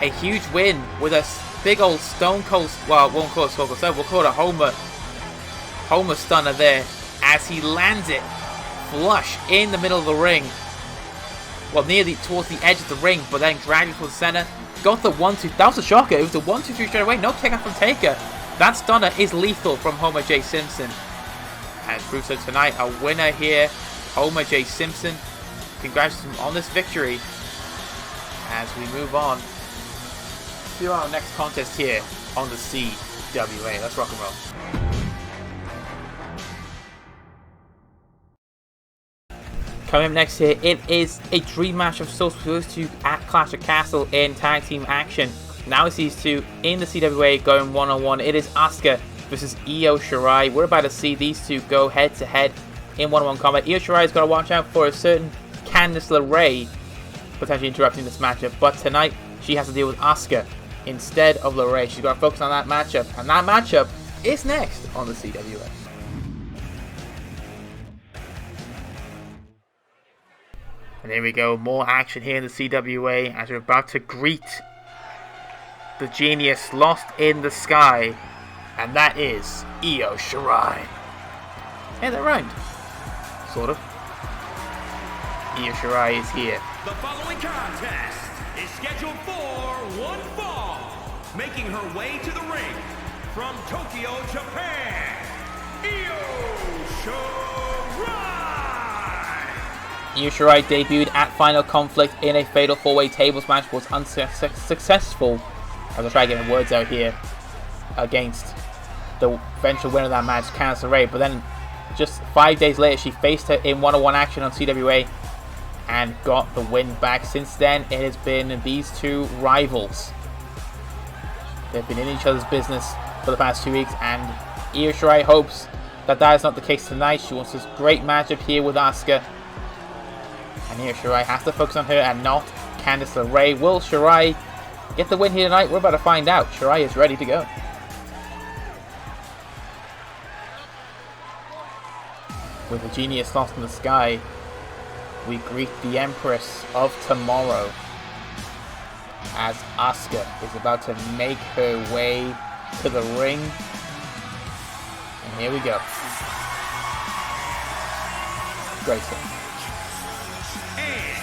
a huge win with a big old Stone Cold, well, won't call it Stone Cold, we'll call it a Homer stunner there as he lands it flush in the middle of the ring. Well, towards the edge of the ring, but then dragged it towards the center. Got the 1-2. That was a shocker. It was the 1-2-3 straight away. No kick out from Taika. That stunner is lethal from Homer J. Simpson. And proves that tonight, a winner here, Homer J. Simpson. Congratulations on this victory. As we move on to our next contest here on the CWA. Let's rock and roll. Coming up next here, it is a dream match of sorts for those two at Clash of Castle in tag team action. Now it's these two in the CWA going one-on-one. It is Asuka versus Io Shirai. We're about to see these two go head-to-head in one-on-one combat. Io Shirai's got to watch out for a certain Candice LeRae potentially interrupting this matchup. But tonight, she has to deal with Asuka instead of LeRae. She's got to focus on that matchup. And that matchup is next on the CWA. And here we go, more action here in the CWA as we're about to greet the genius lost in the sky, and that is Io Shirai. Yeah, that rhymed. Sort of. Io Shirai is here. The following contest is scheduled for one fall. Making her way to the ring from Tokyo, Japan, Io Shirai. Io Shirai debuted at Final Conflict in a Fatal 4-Way Tables match, was unsuccessful, as I try to get my words out here, against the eventual winner of that match, Candice LeRae. But then, just 5 days later, she faced her in one-on-one action on CWA and got the win back. Since then, it has been these two rivals. They've been in each other's business for the past 2 weeks, and Io Shirai hopes that that is not the case tonight. She wants this great matchup here with Asuka, and Io Shirai has to focus on her and not Candice LeRae. Will Shirai get the win here tonight? We're about to find out. Shirai is ready to go. With the genius lost in the sky, we greet the Empress of Tomorrow as Asuka is about to make her way to the ring. And here we go. Great stuff. And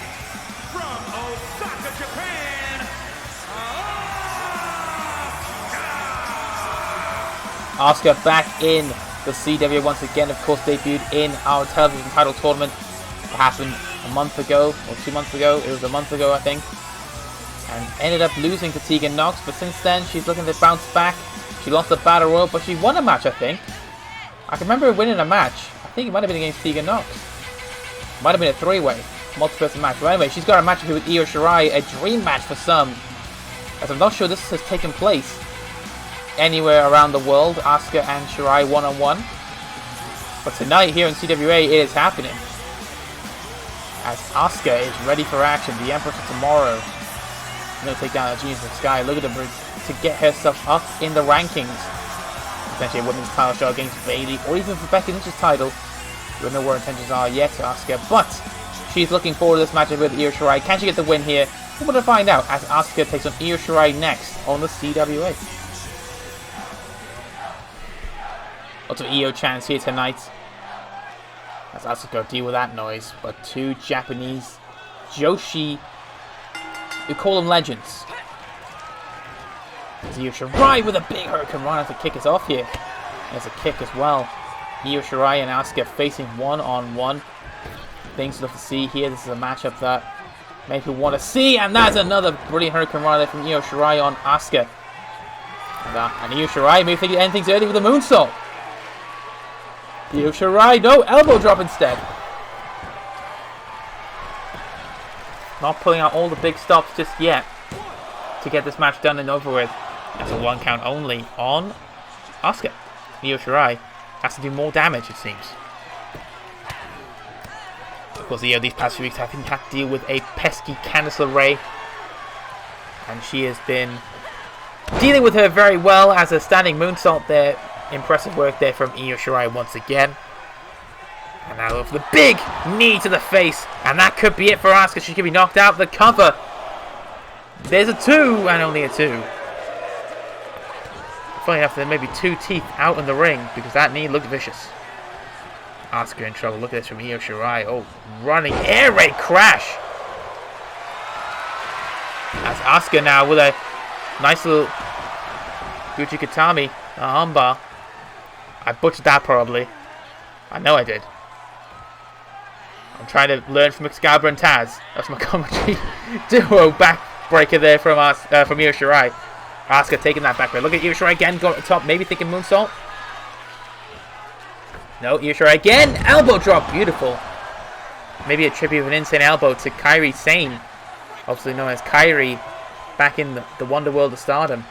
from Osaka, Japan, Asuka back in the CWA once again. Of course, debuted in our television title tournament. It happened a month ago, or 2 months ago. It was a month ago, I think. And ended up losing to Tegan Nox. But since then, she's looking to bounce back. She lost the Battle Royal, but she won a match, I think. I can remember her winning a match. I think it might have been against Tegan Nox. Might have been a 3-way, multi-person match. But anyway, she's got a match here with Io Shirai, a dream match for some, as I'm not sure this has taken place anywhere around the world. Asuka and Shirai one-on-one. But tonight here in CWA, it is happening. As Asuka is ready for action, the Empress of Tomorrow is going to take down the Genius of the Sky. Look at her to get herself up in the rankings. Potentially a women's title shot against Bayley, or even for Becky Lynch's title. We don't know where intentions are yet, Asuka, but she's looking forward to this matchup with Io Shirai. Can she get the win here? We're going to find out as Asuka takes on Io Shirai next on the CWA. Lots of Io chants here tonight as Asuka deal with that noise, but two Japanese Joshi, we call them legends. As Io Shirai with a big Hurricane Rana to kick us off here. There's a kick as well. Io Shirai and Asuka facing one-on-one. Things to look to see here. This is a matchup that many people want to see, and that's another brilliant Hurricane Rana from Io Shirai on Asuka. And Io Shirai may think it end things early with a moonsault. Io Shirai, no, elbow drop instead. Not pulling out all the big stops just yet to get this match done and over with. That's a 1 count only on Asuka. Io Shirai has to do more damage, it seems. Of course, Io these past few weeks having had to deal with a pesky Candice LeRae, and she has been dealing with her very well as a standing moonsault there. Impressive work there from Io Shirai once again. And now with the big knee to the face, and that could be it for Asuka. She could be knocked out. The cover. There's a 2, and only a 2. Funny enough, there may be 2 teeth out in the ring because that knee looked vicious. Asuka in trouble. Look at this from Io Shirai. Oh, running air raid crash. That's Asuka now with a nice little Gucci Katami, a armbar. I butchered that probably. I know I did. I'm trying to learn from Excalibur and Taz. That's my commentary duo backbreaker there from Io Shirai. Asuka taking that back. Look at Io Shirai again, going to the top, maybe thinking moonsault. No, Io Shirai again, elbow drop, beautiful. Maybe a tribute of an insane elbow to Kairi Sane, obviously known as Kairi, back in the Wonder World of Stardom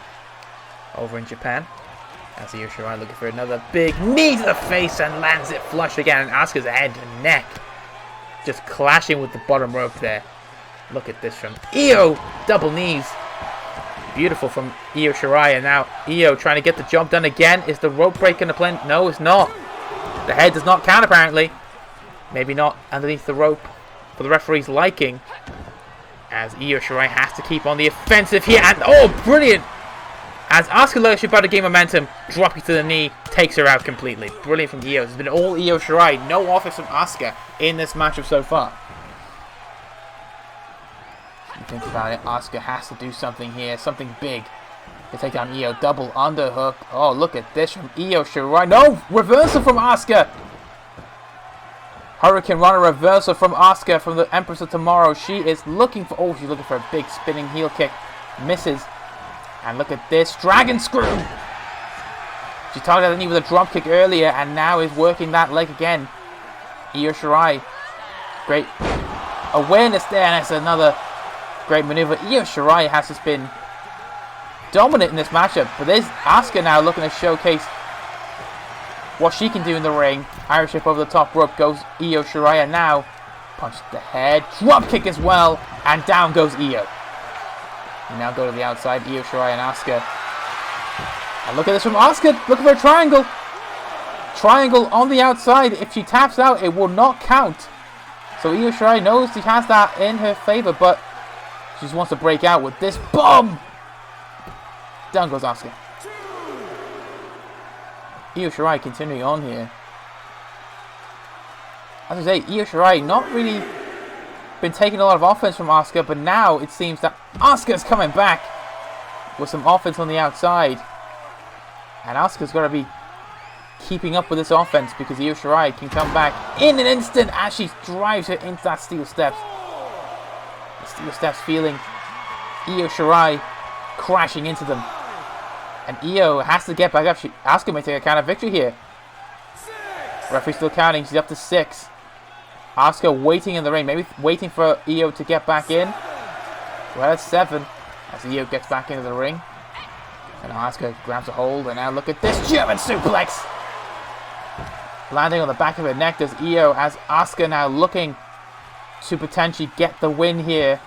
over in Japan. As Io Shirai looking for another big knee to the face and lands it flush again. And Asuka's head and neck just clashing with the bottom rope there. Look at this from Io, double knees. Beautiful from Io Shirai, and now Io trying to get the job done again. Is the rope break going to play? No, it's not. The head does not count apparently. Maybe not underneath the rope for the referee's liking. As Io Shirai has to keep on the offensive here, and oh, brilliant! As Asuka looks about to gain momentum, dropping to the knee, takes her out completely. Brilliant from Io. It's been all Io Shirai, no offense from Asuka in this matchup so far. You think about it, Asuka has to do something here, something big to take down Io. Double underhook. Oh, look at this from Io Shirai. No! Reversal from Asuka! Hurricane Runner reversal from Asuka from the Empress of Tomorrow. She is looking for... Oh, she's looking for a big spinning heel kick. Misses. And look at this. Dragon Screw. She targeted the knee with a drop kick earlier and now is working that leg again. Io Shirai. Great awareness there, and that's another great maneuver. Io Shirai has just been dominant in this matchup, but there's Asuka now looking to showcase what she can do in the ring. Irish whip over the top rope goes Io Shirai, and now punch to the head, drop kick as well, and down goes Io. We now go to the outside, Io Shirai and Asuka. And look at this from Asuka, looking for a triangle. Triangle on the outside. If she taps out, it will not count. So Io Shirai knows she has that in her favor, but she just wants to break out with this bomb. Down goes Asuka. Io Shirai continuing on here. As I say, Io Shirai not really been taking a lot of offense from Asuka, but now it seems that Asuka's coming back with some offense on the outside. And Asuka's got to be keeping up with this offense because Io Shirai can come back in an instant as she drives her into that steel steps. The steel steps feeling Io Shirai crashing into them. And Io has to get back up. Asuka may take a count of victory here. Referee still counting. She's up to 6. Asuka waiting in the ring. Maybe waiting for Io to get back in. Well, that's 7 as Io gets back into the ring. And Asuka grabs a hold. And now look at this German suplex. Landing on the back of her neck does Io as Asuka now looking to potentially get the win here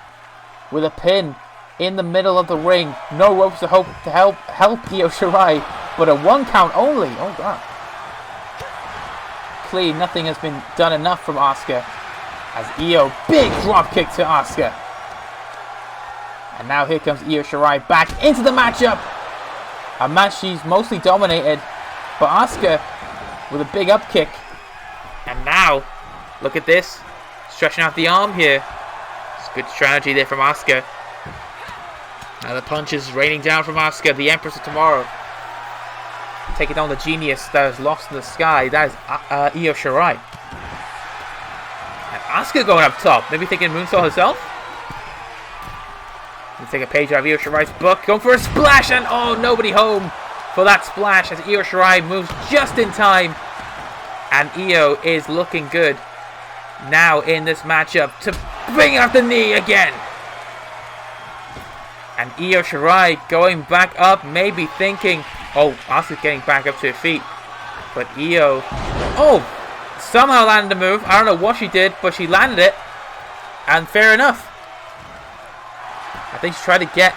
with a pin in the middle of the ring. No ropes to help Io Shirai, but a 1 count only. Oh god. Clearly nothing has been done enough from Asuka as Io big drop kick to Asuka. And now here comes Io Shirai back into the matchup. A match she's mostly dominated, but Asuka with a big up kick. And now, look at this. Stretching out the arm here. It's good strategy there from Asuka. Now the punches raining down from Asuka, the Empress of Tomorrow. Taking down the genius that is lost in the sky. That is Io Shirai. And Asuka going up top. Maybe thinking moonsault herself. Let's take a page out of Io Shirai's book. Going for a splash, and oh, nobody home for that splash as Io Shirai moves just in time. And Io is looking good now in this matchup to bring out the knee again. And Io Shirai going back up, maybe thinking, oh, Asuka's getting back up to her feet. But Io, oh, somehow landed the move. I don't know what she did, but she landed it. And fair enough. I think she tried to get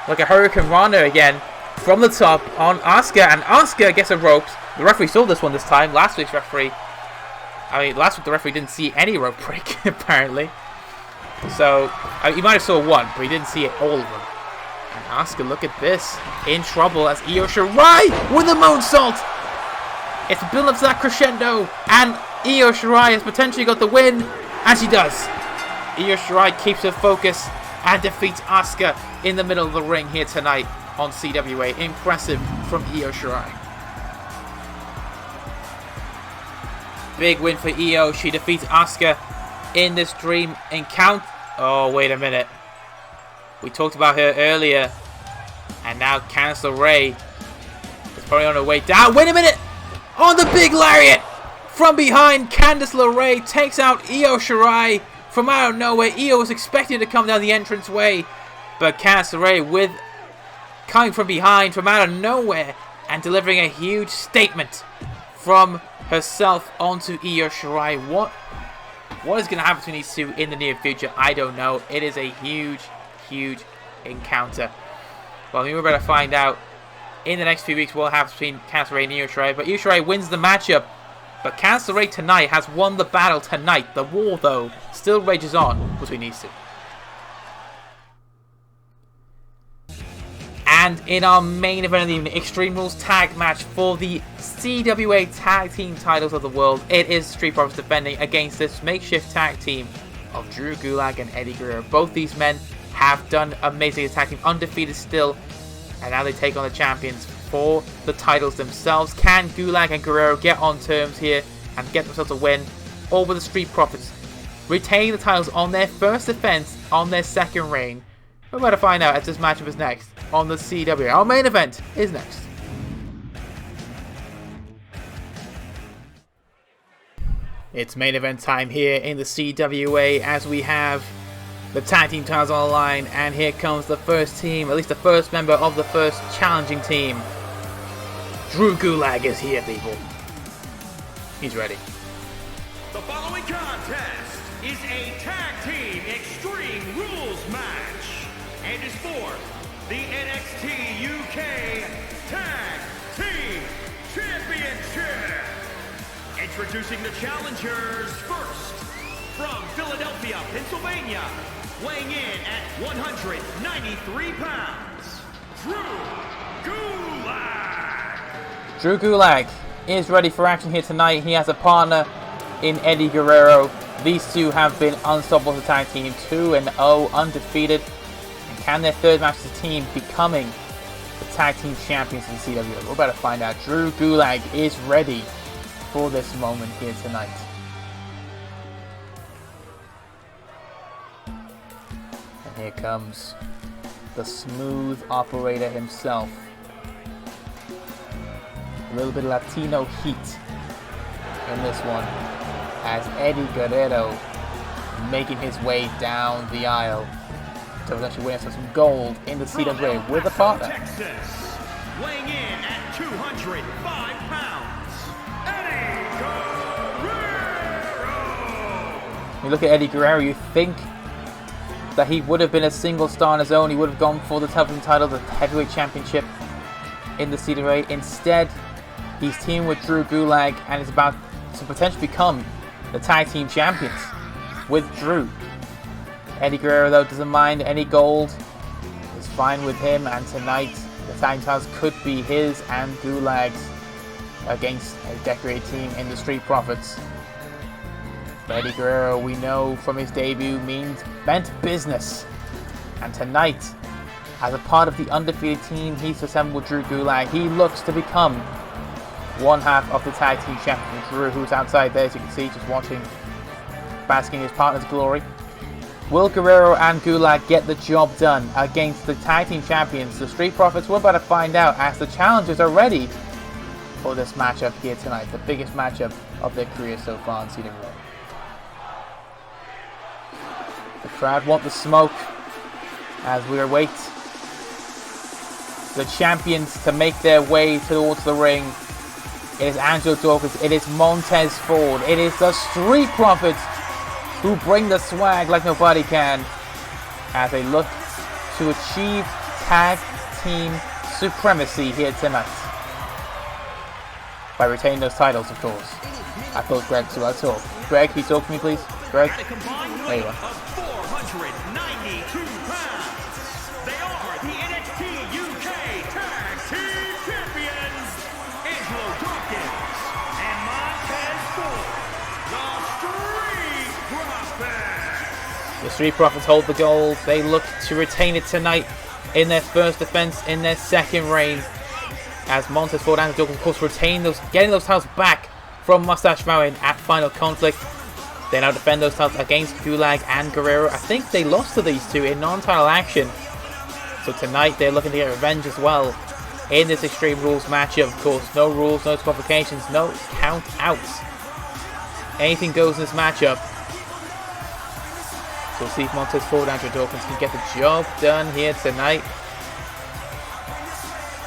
like a Hurricane Rana again from the top on Asuka. And Asuka gets her ropes. The referee saw this one this time. Last week's referee, last week the referee didn't see any rope break, apparently. So, he might have saw one, but he didn't see all of them. And Asuka, look at this. In trouble as Io Shirai with a moonsault. It's built up to that crescendo. And Io Shirai has potentially got the win. And she does. Io Shirai keeps her focus and defeats Asuka in the middle of the ring here tonight on CWA. Impressive from Io Shirai. Big win for Io. She defeats Asuka in this dream encounter. Oh, wait a minute. We talked about her earlier. And now Candice LeRae is probably on her way down. Wait a minute! On the big lariat! From behind, Candice LeRae takes out Io Shirai. From out of nowhere, Io was expecting to come down the entranceway. But Candice LeRae coming from behind, from out of nowhere. And delivering a huge statement from herself onto Io Shirai. What is going to happen between these two in the near future? I don't know. It is a huge, huge encounter. Well, we're about to find out in the next few weeks what will happen between Candice LeRae and Io Shirai. But Io Shirai wins the matchup. But Candice LeRae tonight has won the battle tonight. The war, though, still rages on between these two. And in our main event of the evening, Extreme Rules tag match for the CWA tag team titles of the world. It is Street Profits defending against this makeshift tag team of Drew Gulak and Eddie Guerrero. Both these men have done amazing as tag team, undefeated still. And now they take on the champions for the titles themselves. Can Gulak and Guerrero get on terms here and get themselves a win? or will the Street Profits retain the titles on their first defense on their second reign? We're about to find out as this matchup is next on the CWA. Our main event is next. It's main event time here in the CWA as we have the tag team titles on the line, and here comes the first team, at least the first member of the first challenging team. Drew Gulak is here, people. He's ready. The following contest is a tag team extreme rules match and is for the NXT UK Tag Team Championship. Introducing the challengers first, from Philadelphia, Pennsylvania, weighing in at 193 pounds, Drew Gulak. Drew Gulak is ready for action here tonight. He has a partner in Eddie Guerrero. These two have been unstoppable as a tag team, 2-0, undefeated. And can their third match as a team becoming the tag team champions of the CWA? We're about to find out. Drew Gulak is ready for this moment here tonight. And here comes the smooth operator himself. A little bit of Latino heat in this one, as Eddie Guerrero making his way down the aisle to potentially win some gold in the CWA with a partner. Texas, weighing in at 205 pounds, Eddie Guerrero. You look at Eddie Guerrero, you think that he would have been a single star on his own. He would have gone for the television title, the heavyweight championship in the CWA. Instead, he's teaming with Drew Gulak and is about to potentially become the tag team champions with Drew. Eddie Guerrero, though, doesn't mind any gold. It's fine with him, and tonight the tag team titles could be his and Gulak's against a decorated team in the Street Profits. But Eddie Guerrero, we know from his debut, meant business. And tonight, as a part of the undefeated team he's assembled Drew Gulak, he looks to become one half of the tag team champion. Drew, who's outside there, as you can see, just watching, basking in his partner's glory. Will Guerrero and Gulak get the job done against the tag team champions, the Street Profits? We're about to find out as the challengers are ready for this matchup here tonight, the biggest matchup of their career so far in CWA. The crowd want the smoke as we await the champions to make their way towards the ring. It is Angelo Dawkins, it is Montez Ford, it is the Street Profits who bring the swag like nobody can as they look to achieve tag team supremacy here tonight by retaining those titles, of course. I thought Greg was about to talk. Greg, can you talk to me, please? Greg? There you are. 492 pounds. They are the NXT UK Tag Team Champions, Angelo Dawkins and Montez Ford, the Street Profits. The Street Profits hold the gold. They look to retain it tonight in their first defense in their second reign, as Montez Ford and Dawkins, of course, retain those, getting those titles back from Mustache Mountain at Final Conflict. They now defend those titles against Gulak and Guerrero. I think they lost to these two in non-title action. So tonight they're looking to get revenge as well in this Extreme Rules matchup. Of course, no rules, no disqualifications, no count outs. Anything goes in this matchup. So we'll see if Montez Ford and Andrew Dawkins can get the job done here tonight.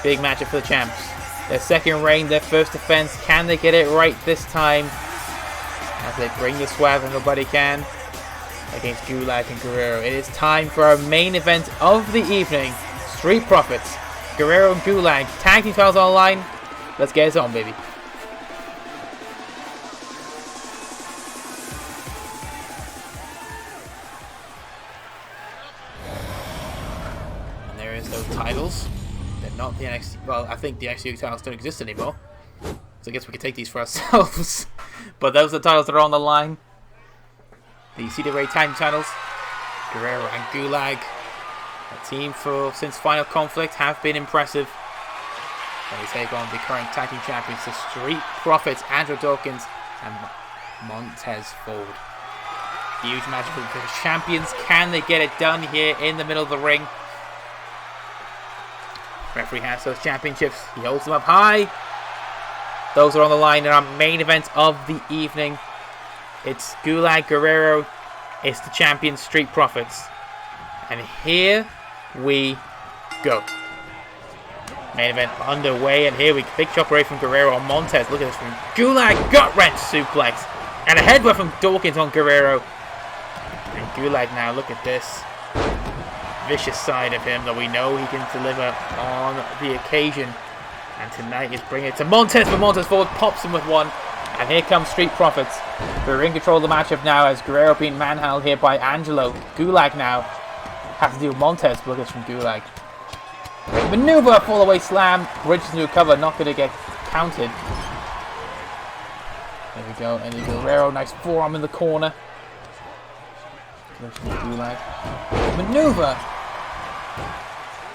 Big matchup for the champs. Their second reign, their first defense. Can they get it right this time? As they bring the swag that nobody can against Gulak and Guerrero. It is time for our main event of the evening. Street Profits, Guerrero and Gulak, tag team titles on the line. Let's get it on, baby. And there is no titles. They're not the NXT. Well, I think the NXT titles don't exist anymore. So I guess we can take these for ourselves. But those are the titles that are on the line. The CWA Tag Team titles. Guerrero and Gulak, a team since Final Conflict, have been impressive. And they take on the current Tag Team champions, the Street Profits, Andrew Dawkins and Montez Ford. Huge match for the champions. Can they get it done here in the middle of the ring? Referee has those championships. He holds them up high. Those are on the line in our main event of the evening. It's Gulag Guerrero. It's the champions, Street Profits. And here we go. Main event underway, and here we big chop away from Guerrero on Montez. Look at this from Gulag, gut wrench suplex, and a headbutt from Dawkins on Guerrero. And Gulag now, look at this vicious side of him that we know he can deliver on the occasion. And tonight he's bringing it to Montez, but Montez Ford pops him with one. And here comes Street Profits, who are in control of the matchup now as Guerrero being manhandled here by Angelo. Gulag now has to deal with Montez, but look at this from Gulag. Great maneuver, fall away slam, bridges into a cover, not going to get counted. There we go, and Guerrero, nice forearm in the corner. Gulag. Maneuver!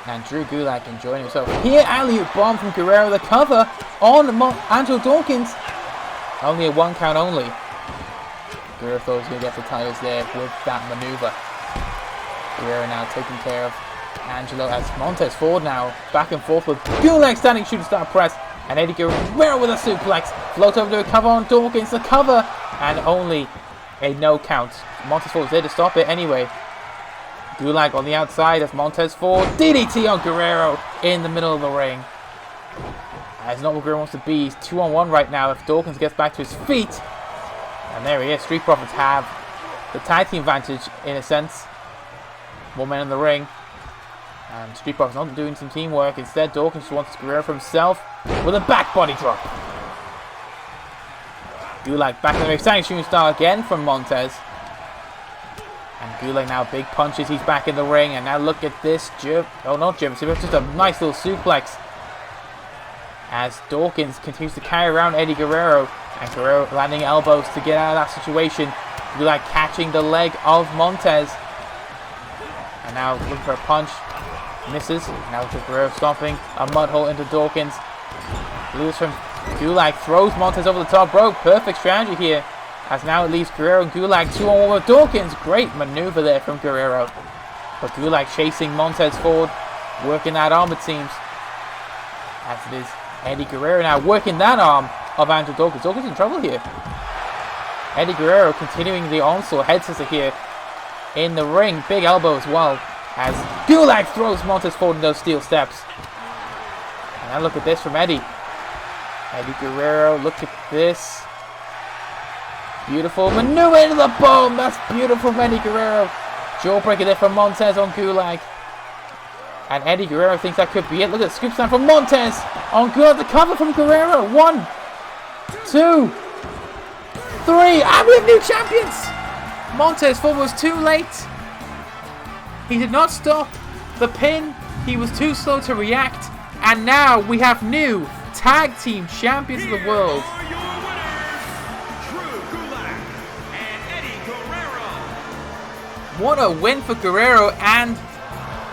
And Drew Gulag enjoying himself. Here, alley-oop bomb from Guerrero, the cover on Angelo Dawkins. Only a 1 count only. Guerrero thought he was going to get the titles there with that maneuver. Guerrero now taking care of Angelo as Montez Ford now back and forth with Gulag standing shooting star press. And Eddie Guerrero with a suplex. Float over to a cover on Dawkins, the cover. And only a no count. Montez Ford was there to stop it anyway. Gulag on the outside as Montez Ford. DDT on Guerrero in the middle of the ring. That's not what Guerrero wants to be. He's 2-on-1 right now if Dawkins gets back to his feet. And there he is. Street Profits have the tag team advantage in a sense. More men in the ring. And Street Profits not doing some teamwork. Instead, Dawkins just wants Guerrero for himself with a back body drop. Gulag back in the ring. Standing shooting star again from Montez. And Gulag now big punches. He's back in the ring. And now look at this. Oh, not Jim. So it's just a nice little suplex. As Dawkins continues to carry around Eddie Guerrero. And Guerrero landing elbows to get out of that situation. Gulag catching the leg of Montez. And now looking for a punch. Misses. Now to Guerrero stomping a mud hole into Dawkins. Lewis from Gulag throws Montez over the top rope. Perfect strategy here. As now it leaves Guerrero and Gulag 2-on-1 with Dawkins. Great maneuver there from Guerrero. But Gulag chasing Montez forward. Working that arm it seems. As it is Eddie Guerrero now working that arm of Angelo Dawkins. Dawkins in trouble here. Eddie Guerrero continuing the onslaught. Head scissor here in the ring. Big elbow as well. As Gulag throws Montez forward in those steel steps. And now look at this from Eddie. Eddie Guerrero, look at this. Beautiful maneuver into the bone. That's beautiful from Eddie Guerrero. Jawbreaker there from Montez on Gulag. And Eddie Guerrero thinks that could be it. Look at the scoop stand from Montez on Gulag. The cover from Guerrero. 1, 2, 3. And we have new champions. Montez Ford was too late. He did not stop the pin. He was too slow to react. And now we have new tag team champions of the world. What a win for Guerrero and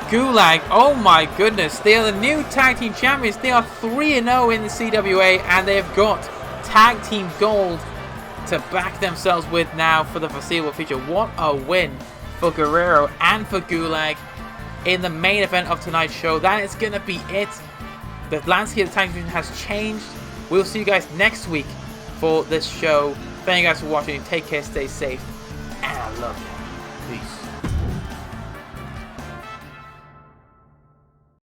Gulag. Oh my goodness. They are the new tag team champions. They are 3-0 in the CWA and they've got tag team gold to back themselves with now for the foreseeable future. What a win for Guerrero and for Gulag in the main event of tonight's show. That is going to be it. The landscape of the tag team has changed. We'll see you guys next week for this show. Thank you guys for watching. Take care, stay safe, and I love you. Peace.